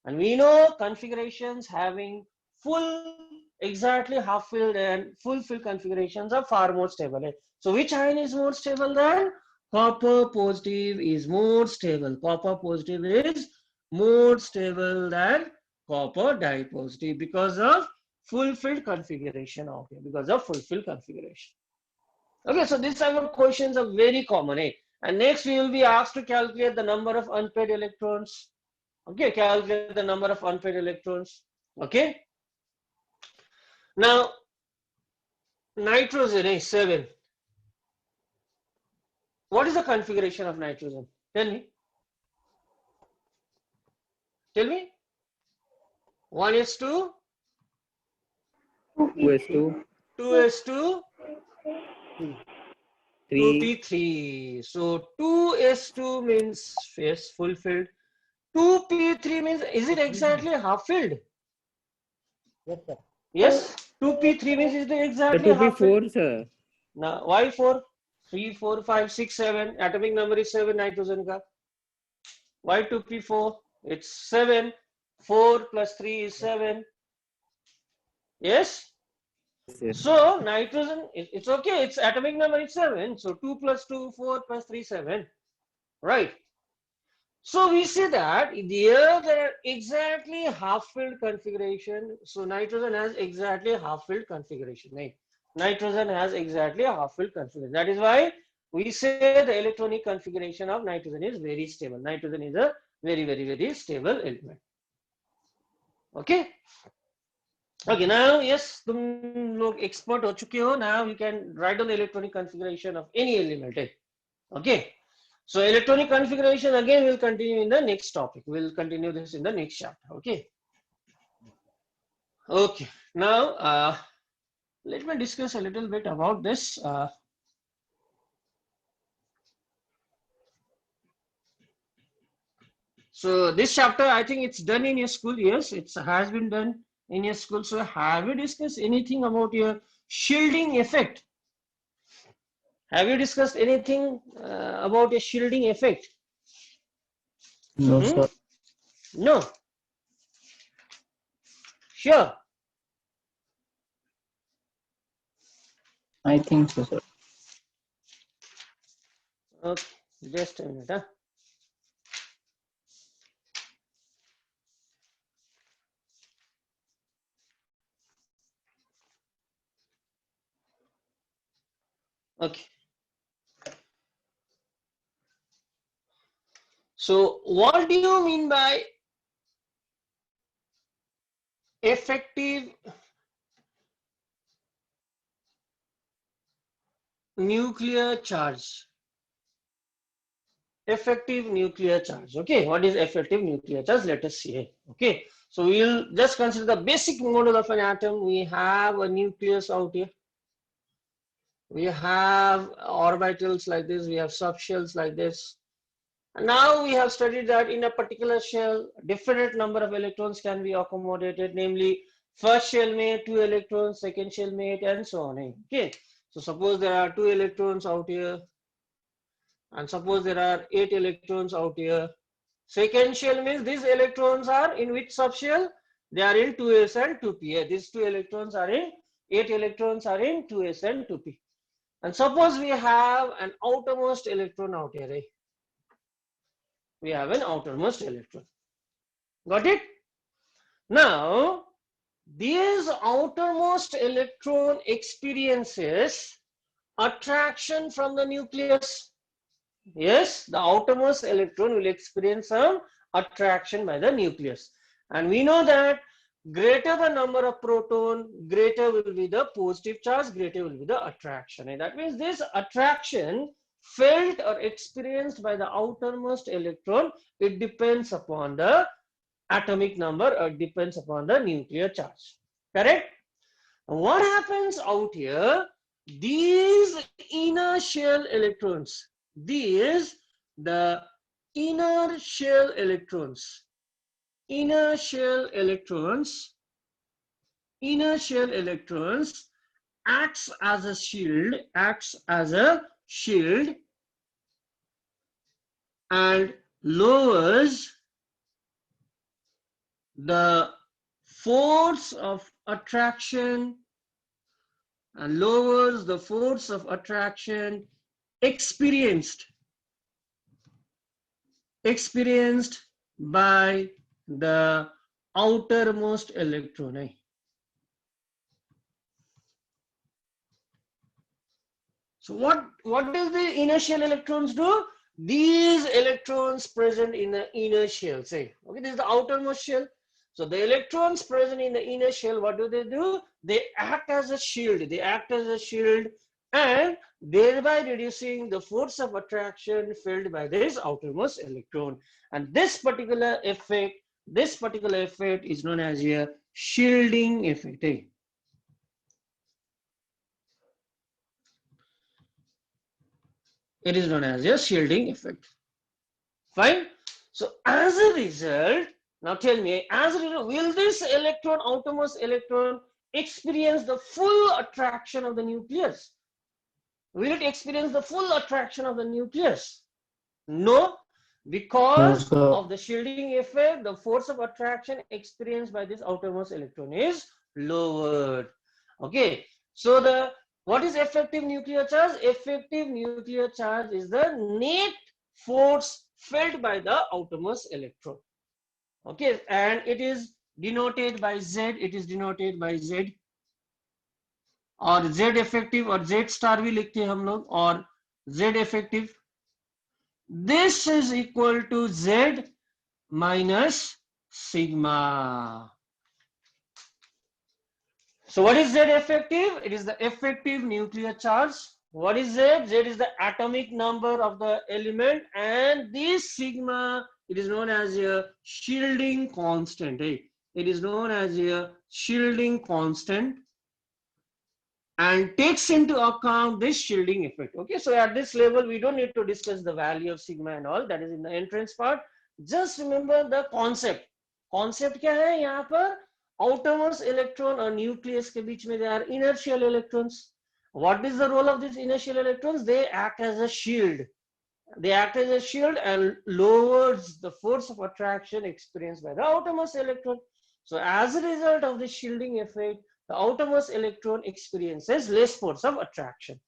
And we know configurations having full, exactly half filled and full filled configurations are far more stable. So which ion is more stable than? Copper positive is more stable. Copper positive is more stable than copper dipositive because of fulfilled configuration. Okay, because of fulfilled configuration. Okay, so these type of questions are very common. And next we will be asked to calculate the number of unpaired electrons. Okay, calculate the number of unpaired electrons. Okay. Now, nitrogen is 7. What is the configuration of nitrogen? Tell me. Tell me. 1s2, 2s2, 2s2, 3, 2p3. So 2s2 means yes, fulfilled. 2p3 means is it exactly half filled? Yes, sir. Yes. 2p3 means is it exactly to be half filled? 4, sir. Now why 4? 3, 4, 5, 6, 7. Atomic number is 7 nitrogen ka. Why 2p4? It's 7. 4 plus 3 is 7. Yes? Yes. So nitrogen, it's okay. Its atomic number is 7. So 2 plus 2, 4 plus 3, 7. Right. So we see that here there are exactly half-filled configuration. So nitrogen has exactly half-filled configuration. Right? Nitrogen has exactly a half-filled configuration. That is why we say the electronic configuration of nitrogen is very stable. Nitrogen is a very, very, very stable element. Okay. Okay, now yes, तुम लोग expert हो चुके हो. Now you can write down the electronic configuration of any element. Okay. So electronic configuration again will continue in the next topic. We'll continue this in the next chapter. Okay. Okay. Now let me discuss a little bit about this. So this chapter, I think it's done in your school. Yes, it has been done in your school. So have you discussed anything about your shielding effect? Have you discussed anything about a shielding effect? No, sir. No. Sure. I think so, sir. Okay, just a minute. Huh? Okay. So what do you mean by effective nuclear charge? Effective nuclear charge. Okay, what is effective nuclear charge? Let us see. Okay, so we'll just consider the basic model of an atom. We have a nucleus out here. We have orbitals like this. We have subshells like this. And now we have studied that in a particular shell, different number of electrons can be accommodated. Namely, first shell may 2 electrons, second shell may 8, and so on. Okay, so suppose there are 2 electrons out here. And suppose there are 8 electrons out here. Second shell means these electrons are in which subshell? They are in 2s and 2p. These 2 electrons are in, 8 electrons are in 2s and 2p. And suppose we have an outermost electron out here. We have an outermost electron. Got it? Now, this outermost electron experiences attraction from the nucleus. Yes, the outermost electron will experience some attraction by the nucleus. And we know that greater the number of proton, greater will be the positive charge, greater will be the attraction. And that means this attraction felt or experienced by the outermost electron, it depends upon the atomic number or depends upon the nuclear charge. Correct? What happens out here? These inner shell electrons, these the inner shell electrons acts as a shield, and lowers the force of attraction experienced by the outermost electron. So what does the inner shell electrons do? These electrons present in the inner shell, say, okay, this is the outermost shell. So the electrons present in the inner shell, what do? They act as a shield. And thereby reducing the force of attraction felt by this outermost electron. And this particular effect is known as a shielding effect. It is known as a shielding effect. Fine. So as a result, now tell me, will this electron, outermost electron, experience the full attraction of the nucleus? Will it experience the full attraction of the nucleus? No, because of the shielding effect, the force of attraction experienced by this outermost electron is lowered. Okay, so what is effective nuclear charge? Effective nuclear charge is the net force felt by the outermost electron. Okay, and it is denoted by Z. और Z effective और Z star भी लिखते हैं हम लोग, और Z effective. This is equal to Z minus sigma. So what is Z effective? It is the effective nuclear charge. What is Z? Z is the atomic number of the element, and this sigma, it is known as a shielding constant. It is known as a shielding constant and takes into account this shielding effect. Okay, so at this level, we don't need to discuss the value of sigma and all. That is in the entrance part. Just remember the concept. Concept क्या है यहाँ पर? Outermost electron or nucleus के बीच में, they are inertial electrons. What is the role of these inertial electrons? They act as a shield. And lowers the force of attraction experienced by the outermost electron. So as a result of the shielding effect, the outermost electron experiences less force of attraction.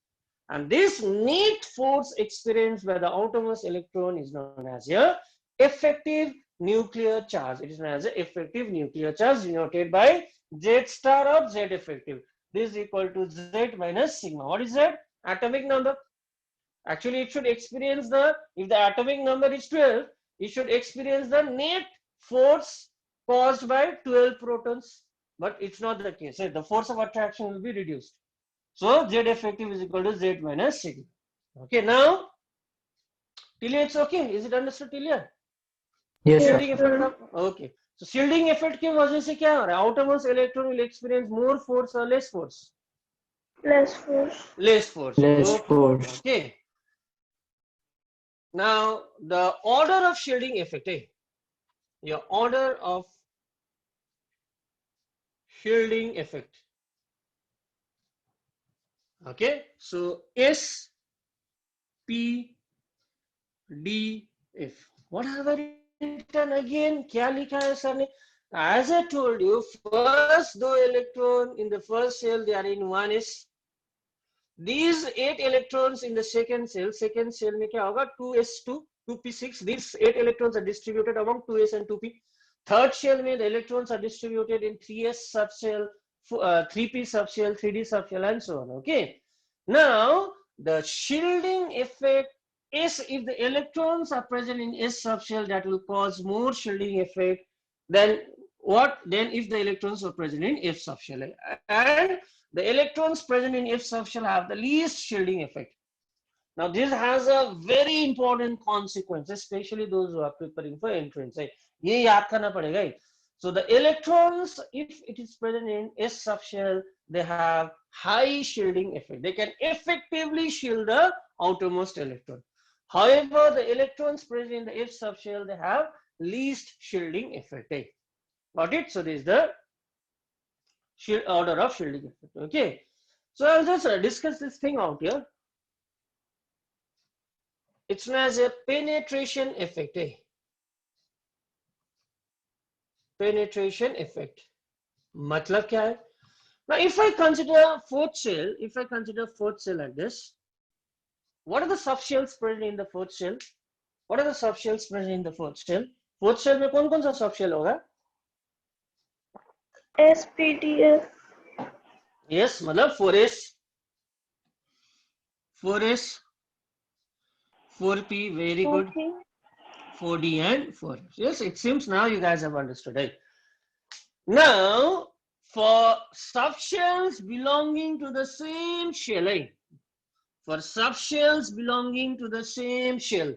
And this net force experienced by the outermost electron is known as a effective nuclear charge. It is known as an effective nuclear charge, denoted by Z star or Z effective. This is equal to Z minus sigma. What is that? Atomic number. Actually, it should experience if the atomic number is 12, it should experience the net force caused by 12 protons. But it's not the case. The force of attraction will be reduced. So Z effective is equal to Z minus sigma. Okay, now, till here it's okay. Is it understood till here? Yes, Shielding sir. effect. Okay. So shielding effect की वजह से क्या हो रहा है? Outermost electron will experience more force or less force? Less force. Less force. Less Okay. force. Okay. Now the order of shielding effect. Your order of shielding effect. Okay. So S, P, D, F. What have I written again? क्या लिखा है sir ने? As I told you, first though electron in the first cell, they are in 1s. These 8 electrons in the second cell में क्या होगा? 2s2, 2p6. These 8 electrons are distributed among 2s and 2p. Third shell में the electrons are distributed in 3s subshell, 3p subshell, 3d subshell, and so on. Okay. Now the shielding effect is if the electrons are present in s subshell, that will cause more shielding effect than what? Then if the electrons are present in f subshell, and the electrons present in f subshell have the least shielding effect. Now this has a very important consequence, especially those who are preparing for entrance. ये याद करना पड़ेगा. So the electrons, if it is present in s subshell, they have high shielding effect. They can effectively shield the outermost electron. However, the electrons present in the f subshell, they have least shielding effect. Got it? So this is the order of shielding effect. Okay. So I'll just discuss this thing out here. It's known as a penetration effect. Penetration effect. Matlab kya hai? Now, if I consider fourth shell, like this, what are the subshells present in the fourth shell? What are the subshells present in the fourth shell? Fourth shell में कौन-कौन सा subshell होगा? SPDF. Yes, मतलब 4s, 4s, 4p, very good. 4d and 4f. Yes, it seems now you guys have understood, right? Now, for subshells belonging to the same shell, for subshells belonging to the same shell,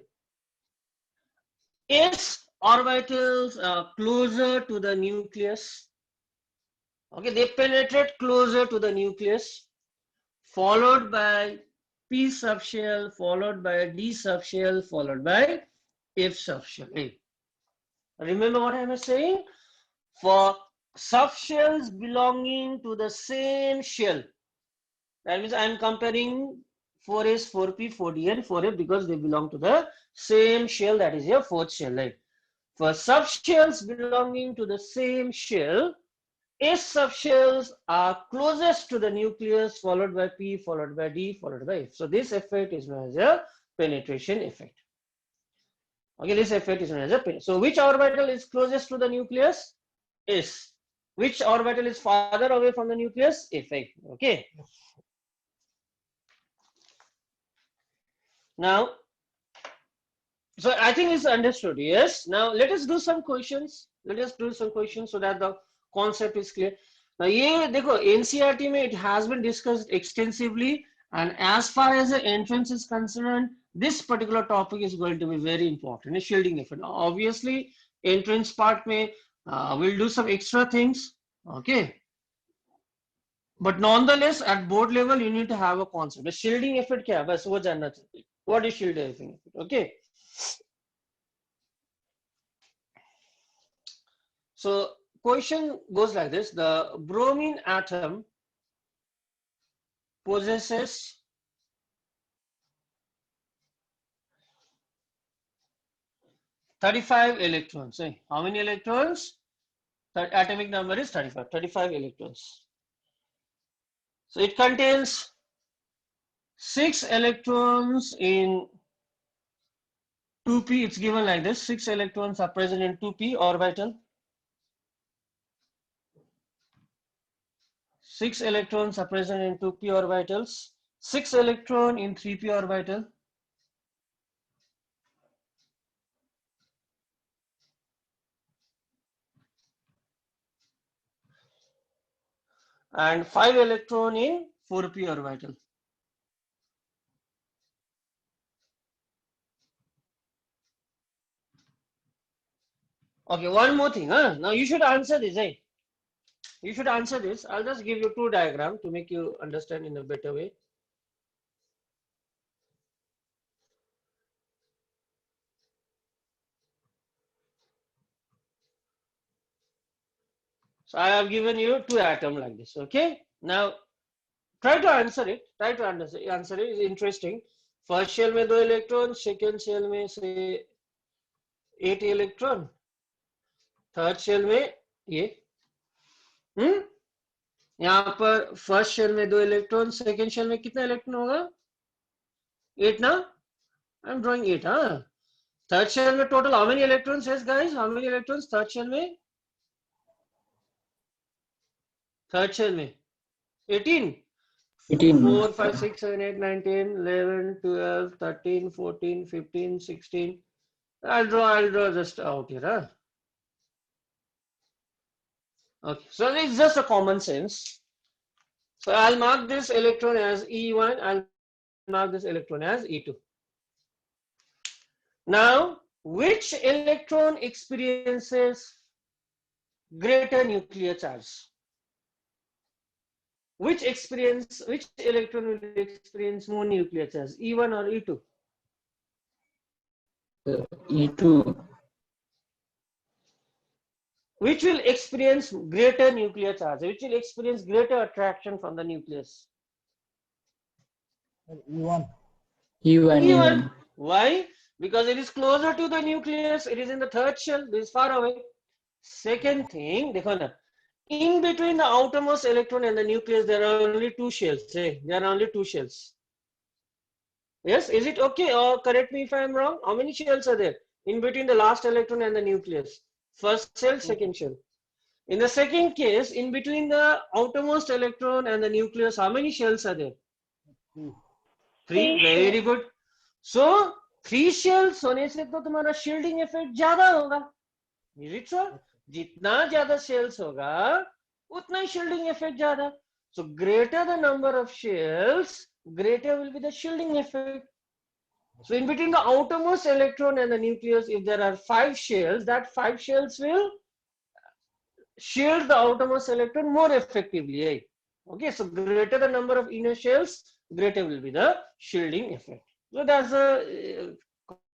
s orbitals are closer to the nucleus. Okay, they penetrate closer to the nucleus, followed by p subshell, followed by d subshell, followed by f subshell. Remember what I was saying? For subshells belonging to the same shell, that means I am comparing 4s, 4p, 4d and 4f because they belong to the same shell, that is your fourth shell. For subshells belonging to the same shell, s subshells are closest to the nucleus, followed by p, followed by d, followed by f. So this effect is known as a penetration effect. Okay, this effect is known as a penetration. So which orbital is closest to the nucleus? S. Which orbital is farther away from the nucleus? F. Okay. Now, so I think it's understood. Yes. Now let us do some questions. Let us do some questions so that the concept is clear. Now, ये देखो NCERT में it has been discussed extensively, and as far as the entrance is concerned, this particular topic is going to be very important. Shielding effect. Now, obviously, entrance part में we'll do some extra things. Okay. But nonetheless, at board level, you need to have a concept. The shielding effect क्या है? बस वो जानना चाहिए. What is shielding effect? Okay. So question goes like this: the bromine atom possesses (35) electrons. How many electrons? The atomic number is 35. 35 electrons. So it contains 6 electrons in 2p. It's given like this: 6 electrons are present in 2p orbital. 6 electrons are present in 2p orbitals, 6 electron in 3p orbital, and 5 electron in 4p orbital. Okay, one more thing. Now you should answer this. You should answer this. I'll just give you 2 diagrams to make you understand in a better way. So I have given you 2 atoms like this. Okay. Now try to answer it. Try to answer it. It's interesting. First shell में 2 electron, second shell में say 8 electron, third shell में ये. यहाँ पर first shell में 2 electron, second shell में कितना electron होगा? 8 ना? I'm drawing 8. थर्ड शेल में टोटल हाउ मेनी इलेक्ट्रॉन्स है guys? How many electrons third shell में? Third shell में 18. 18. 4, 5, 6, 7, 8, 9, 10, 11, 12, 13, 14, 15, 16. I'll draw just out here. Huh? Okay, so it's just a common sense. So I'll mark this electron as E1, I'll mark this electron as E2. Now, which electron experiences greater nuclear charge? Which electron will experience more nuclear charge, E1 or E2? E2. Which will experience greater nuclear charge? Which will experience greater attraction from the nucleus? E1. E1. E1. Why? Because it is closer to the nucleus. It is in the third shell. This is far away. Second thing, देखो ना, in between the outermost electron and the nucleus, there are only two shells. There are only two shells. Yes, is it okay? Or correct me if I am wrong. How many shells are there in between the last electron and the nucleus? First shell, second shell. In the second case, in between the outermost electron and the nucleus, how many shells are there? Three. Very good. So 3 shells होने से तो तुम्हारा shielding effect ज्यादा होगा. Is it so? जितना ज्यादा shells होगा, उतना ही shielding effect ज्यादा. So greater the number of shells, greater will be the shielding effect. So in between the outermost electron and the nucleus, if there are 5 shells, that 5 shells will shield the outermost electron more effectively. Eh? Okay, so greater the number of inner shells, greater will be the shielding effect. So that's a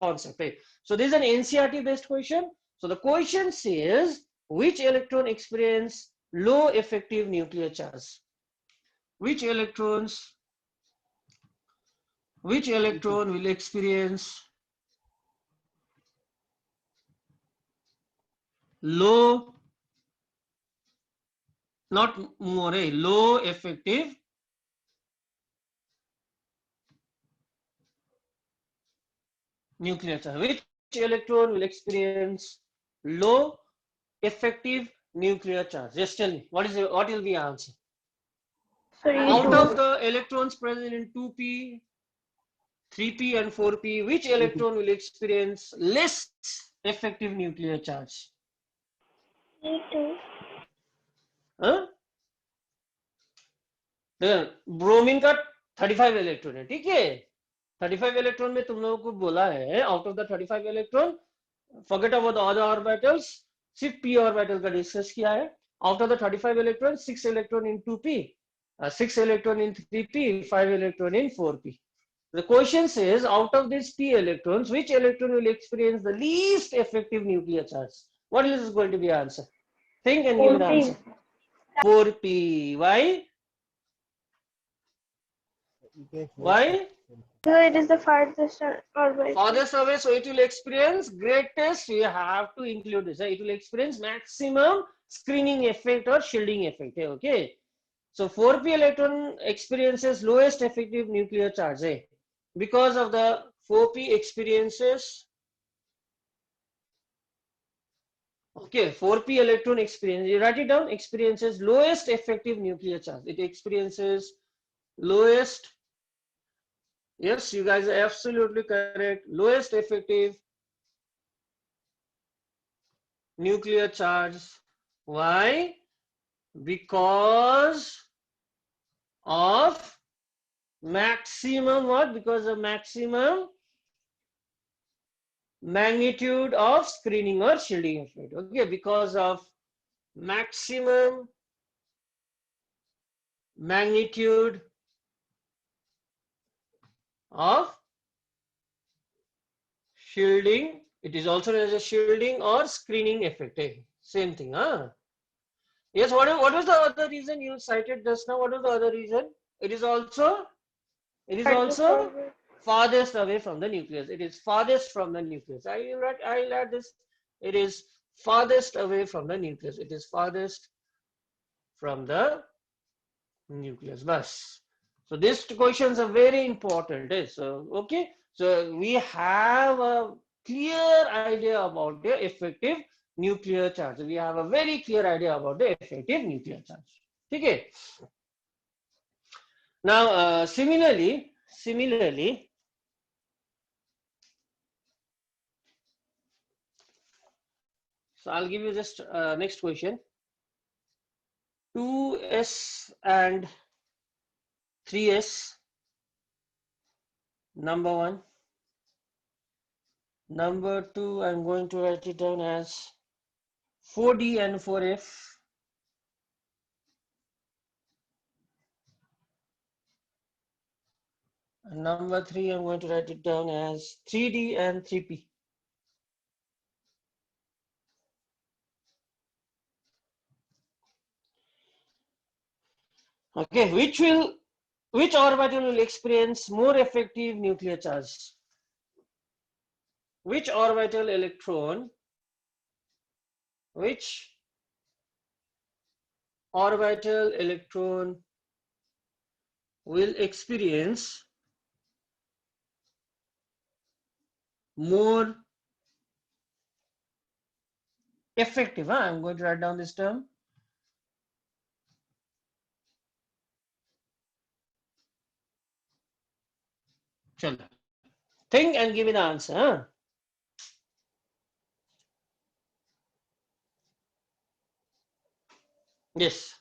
concept. Eh? So this is an NCERT based question. So the question says which electron experience low effective nuclear charge? Which electron will experience low, not more, low effective nuclear charge? Which electron will experience low effective nuclear charge? Just tell me, what will be your answer? Sorry, Out E2. of the electrons present in 2p, 3p and 4p, which electron will experience less effective nuclear charge? E2. Huh? Bromine का 35 electron है, ठीक है. 35 electron में तुम लोगों को बोला है out of the 35 electron, forget about the other orbitals, सिर्फ p ऑर्बिटल का डिस्कस किया है. Out of the 35 electron, 6 electron in 2p, 6 electron in 3p, 5 electron in 4p. The question says out of these p electrons, which electron will experience the least effective nuclear charge? What is going to be the answer? Think and give me the 4p. answer. 4p. Why? Why? So it is the farthest orbital. Farthest away, so it will experience greatest. You have to include this. It will experience maximum screening effect or shielding effect. Okay. So 4p electron experiences lowest effective nuclear charge. Because of the 4p experiences. Okay, 4p electron experience. You write it down. Experiences lowest effective nuclear charge. It experiences lowest. Yes, you guys are absolutely correct. Lowest effective nuclear charge. Why? Because of maximum what? Because of maximum magnitude of screening or shielding effect. Okay, because of maximum magnitude of shielding. It is also known as a shielding or screening effect. Same thing, huh? Yes, what was the other reason you cited just now? What was the other reason? It is also farthest away from the nucleus. It is farthest from the nucleus. I'll add this. It is farthest away from the nucleus. It is farthest from the nucleus. Bas. So these questions are very important. So okay. So we have a clear idea about the effective nuclear charge. We have a very clear idea about the effective nuclear charge. ठीक है. Now similarly, so I'll give you just next question. 2s and 3s, number 1. Number 2, I'm going to write it down as 4d and 4f. And number 3, I'm going to write it down as 3d and 3p. Okay, which orbital will experience more effective nuclear charge? Which orbital electron will experience more effective? I'm going to write down this term. Chalo. Think and give me the answer. Yes.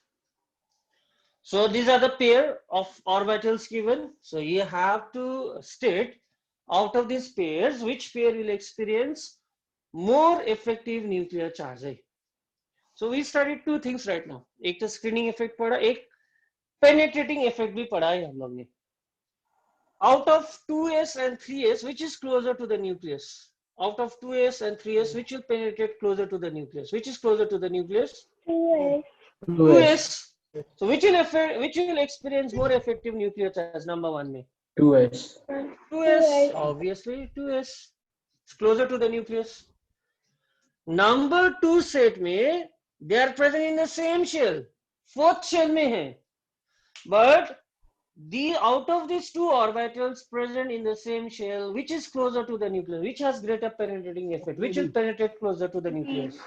So these are the pair of orbitals given. So you have to state out of these pairs which pair will experience more effective nuclear charge. So we studied two things right now. एक तो screening effect पढ़ा, एक penetrating effect भी पढ़ा है हम लोग ने. Out of 2s and 3s, which is closer to the nucleus? Out of 2s and 3s, which will penetrate closer to the nucleus? Which is closer to the nucleus? 2s. 2s. So which will experience more effective nuclear charge? Number 1 में. 2s. 2s. Obviously 2s. It's closer to the nucleus. Number 2 set में they are present in the same shell. Fourth shell में है. But out of these two orbitals present in the same shell, which is closer to the nucleus? Which has greater penetrating effect? Which will penetrate closer to the nucleus?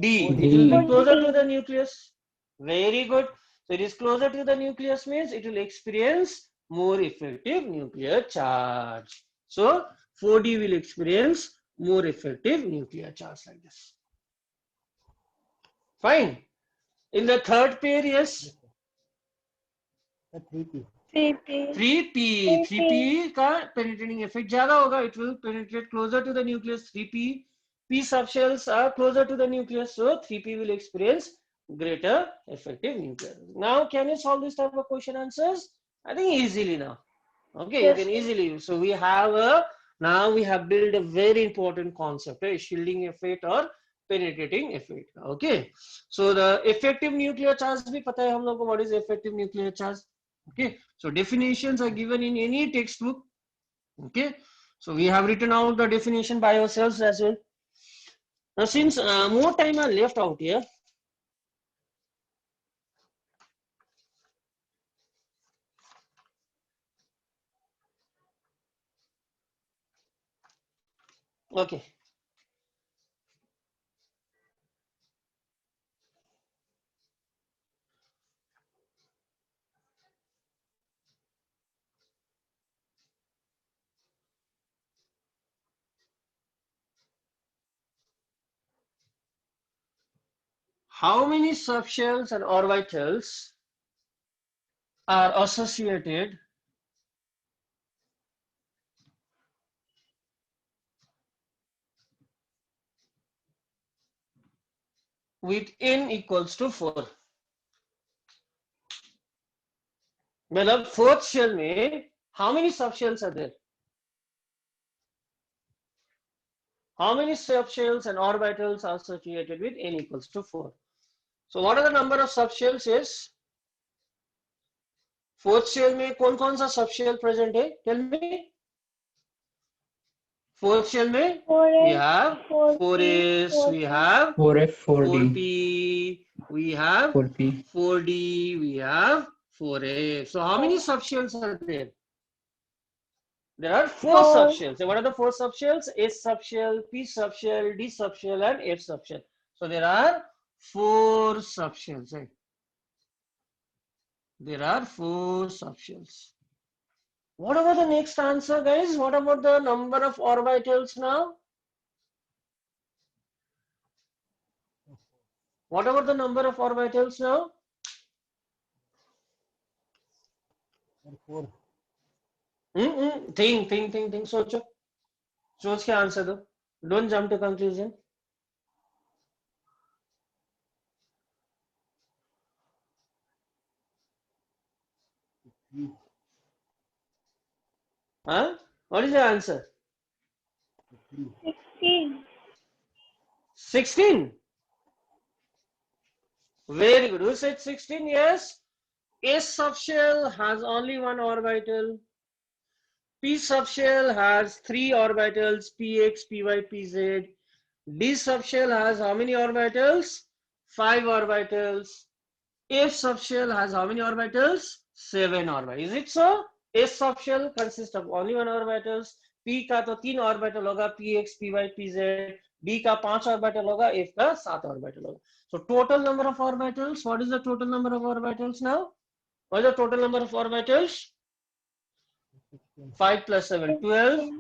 D. It will be closer to the nucleus. Very good. So it is closer to the nucleus means it will experience more effective nuclear charge. So 4D will experience more effective nuclear charge like this. Fine. In the third pair, yes. The 3p. 3p. 3p का penetrating effect ज़्यादा होगा. It will penetrate closer to the nucleus. 3p. P subshells are closer to the nucleus, so 3p will experience greater effective nuclear. Now, can you solve this type of question answers? I think easily now. Okay, Yes. you can easily. So we have now we have built a very important concept, a shielding effect or penetrating effect. Okay, so the effective nuclear charge भी पता है हम लोगों को what is effective nuclear charge. Okay, so definitions are given in any textbook. Okay, so we have written out the definition by ourselves as well. Now, since more time are left out here, okay. How many subshells and orbitals are associated with n equals to 4? मतलब fourth shell में how many subshells are there? How many subshells and orbitals are associated with n equals to 4? So what are the number of subshells? Is fourth shell में कौन-कौन सा subshell present है? Tell me. Fourth shell में 4s. we have 4s, we have 4f, 4d, 4p, we have 4p, 4d, we have 4a. So how many subshells are there? There are 4 Four. subshells. So what are the 4 subshells? S subshell, P subshell, D subshell, and F subshell. So there are 4 subshells. Right? There are 4 subshells. What about the next answer, guys? What about the number of orbitals now? What about the number of orbitals now? Four. Think. सोचो के answer दो. Don't jump to conclusion. Huh? What is the answer? 16. 16. Very good. Who said 16? Yes. S subshell has only one orbital. P subshell has 3 orbitals, px, py, pz. D subshell has how many orbitals? 5 orbitals. F subshell has how many orbitals? 7 orbitals. Is it so? S subshell consists of only one orbitals. P का तो 3 orbital होगा, px, py, pz. D का 5 orbital होगा, F का 7 orbital होगा. So total number of orbitals. What is the total number of orbitals now? What is the total number of orbitals? 5 plus 7, 12,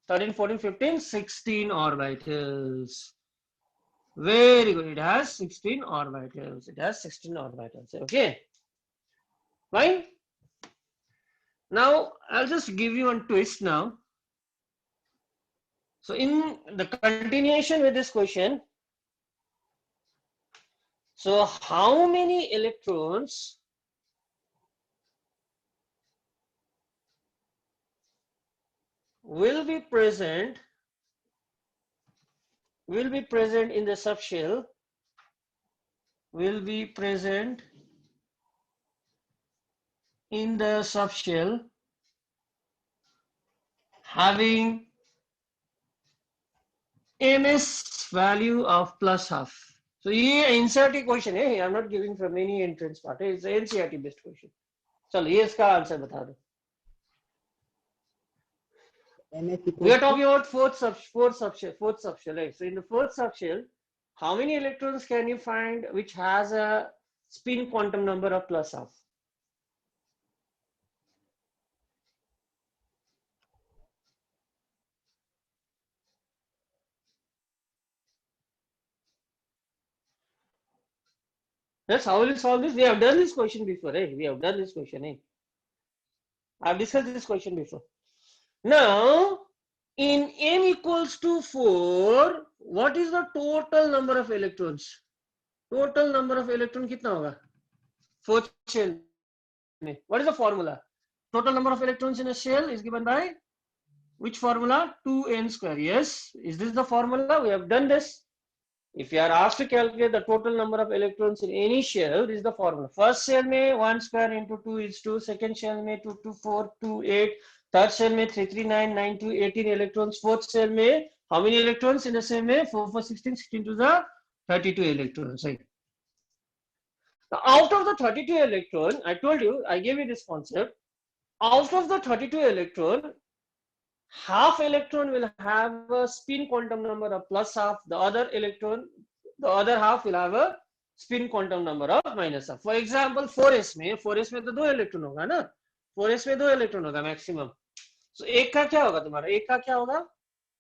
13, 14, 15, 16 orbitals. Very good. It has 16 orbitals. It has 16 orbitals. Okay. Fine. Now, I'll just give you one twist now. So, in the continuation with this question, so how many electrons will be present in the subshell, having ms value of plus half. So ये NCERT question है. I'm not giving from any entrance part. It's an NCERT based question. चलो ये इसका answer बता दो. We are talking about fourth subshell. Right? So in the fourth subshell, how many electrons can you find which has a spin quantum number of plus half? That's how we'll solve this. We have done this question before. Eh? I've discussed this question before. Now, in m equals to 4, what is the total number of electrons? Total number of electrons कितना होगा? Fourth shell में. What is the formula? Total number of electrons in a shell is given by which formula? 2n square. Yes. Is this the formula? We have done this. If you are asked to calculate the total number of electrons in any shell, this is the formula. First shell में 1 square into 2 is 2. Second shell में 2 2 4 2 8. Third shell में 3 3 9 9 2 18 electrons. Fourth shell में how many electrons in the same way? 4 4 16 16 to the 32 electrons. Right. Now, out of the 32 electron, I told you, I gave you this concept. Out of the 32 electron, half electron will have a spin quantum number of plus half. The other half will have a spin quantum number of minus half. For example, 4s में तो 2 electron होगा ना. 4s में 2 electron होगा maximum. So एक का क्या होगा तुम्हारा? एक का क्या होगा?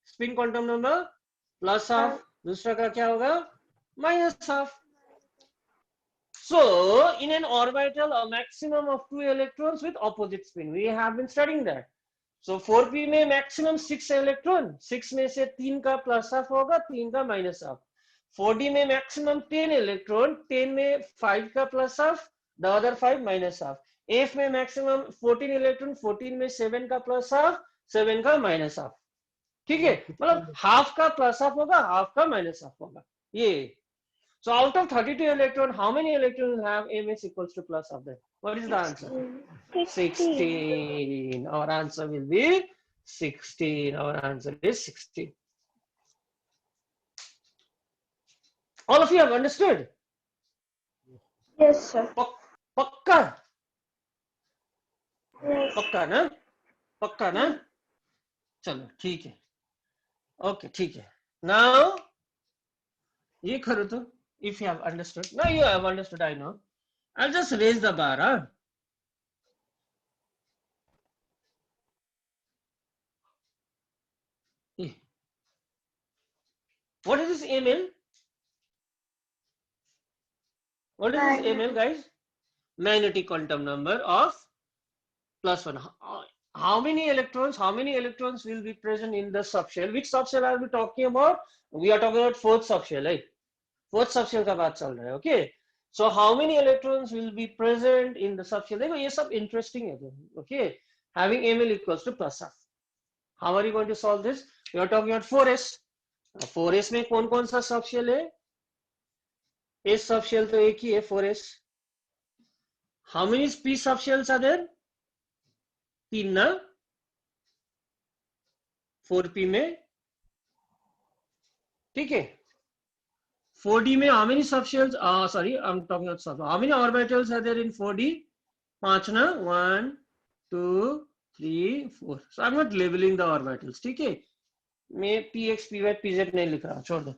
Spin quantum number plus half. दूसरा का क्या होगा? Minus half. So in an orbital, a maximum of 2 electrons with opposite spin. We have been studying that. So 4p में maximum 6 electron. 6 में से 3 का plus half होगा, 3 का minus half. 4d में maximum 10 electron. 10 में 5 का plus half, the other 5 minus half. F में maximum 14 electron. 14 में 7 का plus half, 7 का minus half. ठीक है? मतलब half का plus half होगा, half का minus half होगा. ये. So out of 32 electron, how many electrons will have ms equals to plus of them? What is the answer? 16. Our answer will be 16. Our answer is 16. All of you have understood? Yes, sir. Pakka? Yes. Pakka ना? चलो ठीक है. Okay, ठीक है. Now, ये करो तो. If you have understood. Now you have understood, I know. I'll just raise the bar. Huh? What is this ml? What is this ml, guys? Magnetic quantum number of +1. How many electrons will be present in the subshell? Which subshell are we talking about? We are talking about fourth subshell, right? Fourth subshell का बात चल रहा है, okay? So how many electrons will be present in the subshell? देखो ये सब interesting है, okay? Having ml equals to +half. How are you going to solve this? We are talking about 4s. 4s में कौन कौन सा subshell है? s subshell तो एक ही है, 4s. How many p subshells are there? 3 ना? 4p में, ठीक है? 4d में how many subshells? Sorry, I'm talking about sub. How many orbitals are there in 4d? 5 ना? 1, 2, 3, 4. So I'm not labeling the orbitals, ठीक है? मैं px, py, pz नहीं लिख रहा, छोड़ दो.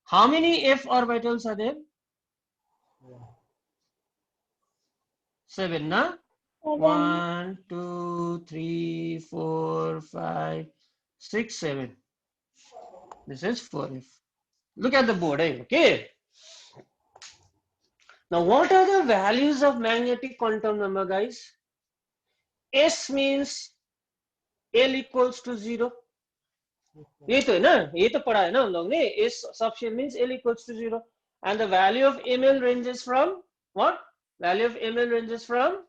How many f orbitals are there? 7 ना? 1, 2, 3, 4, 5, 6, 7. This is 4f. Look at the board, okay? Now, what are the values of magnetic quantum number, guys? S means L equals to 0. ये तो है ना, ये तो पढ़ा है ना हम लोग ने. S subshell means L equals to 0, and the value of ml ranges from what? Value of ml ranges from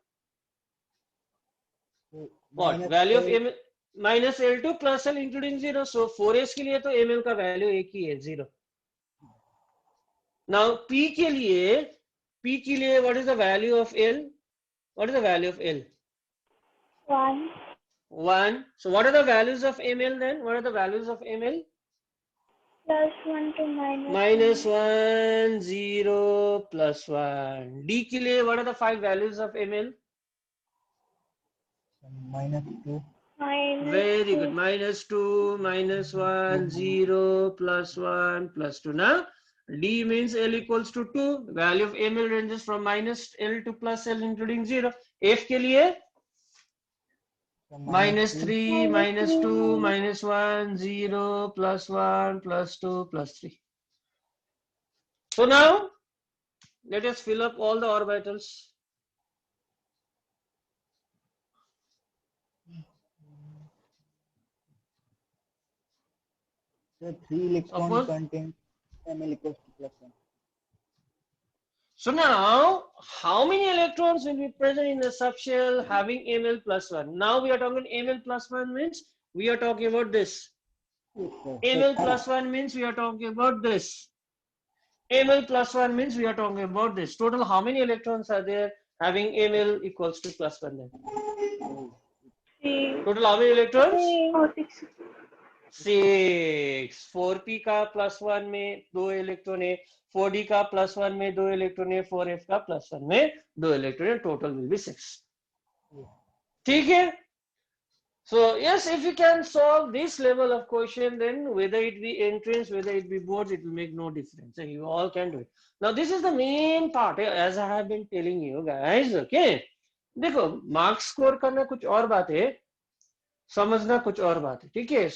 what? Value of ml minus L to plus L including 0. So 4s के लिए तो ml का value एक ही है, 0. Now p के लिए what is the value of L? What is the value of L? 1. 1. So what are the values of ml then? What are the values of ml? +1 to Minus 1, 0, +1. D के लिए what are the 5 values of ml? -2. Very good. -2, -1, 0, +1, +2. Now D means L equals to 2. Value of ml ranges from -L to +L including 0. F के लिए -3, -2, -1, 0, +1, +2, +3. So now let us fill up all the orbitals. So 3 electrons Suppose- contain ml equals to +1. So now, how many electrons will be present in the subshell having ml +1? Now we are talking ml +1 means we are talking about this. ml +1 means we are talking about this. ml +1 means we are talking about this. Total, how many electrons are there having ml equals to +1 then? 3. Total, how many electrons? 6. 6. 4p का +1 में 2 electron है, 4d का +1 में 2 electron है, 4f का +1 में 2 electron है. Total will be 6. ठीक है? So yes, if you can solve this level of question, then whether it be entrance, whether it be boards, it will make no difference. You all can do it. Now this is the main part, as I have been telling you guys. Okay? देखो, marks score करना कुछ और बात है, समझना कुछ और बात है. ठीक है?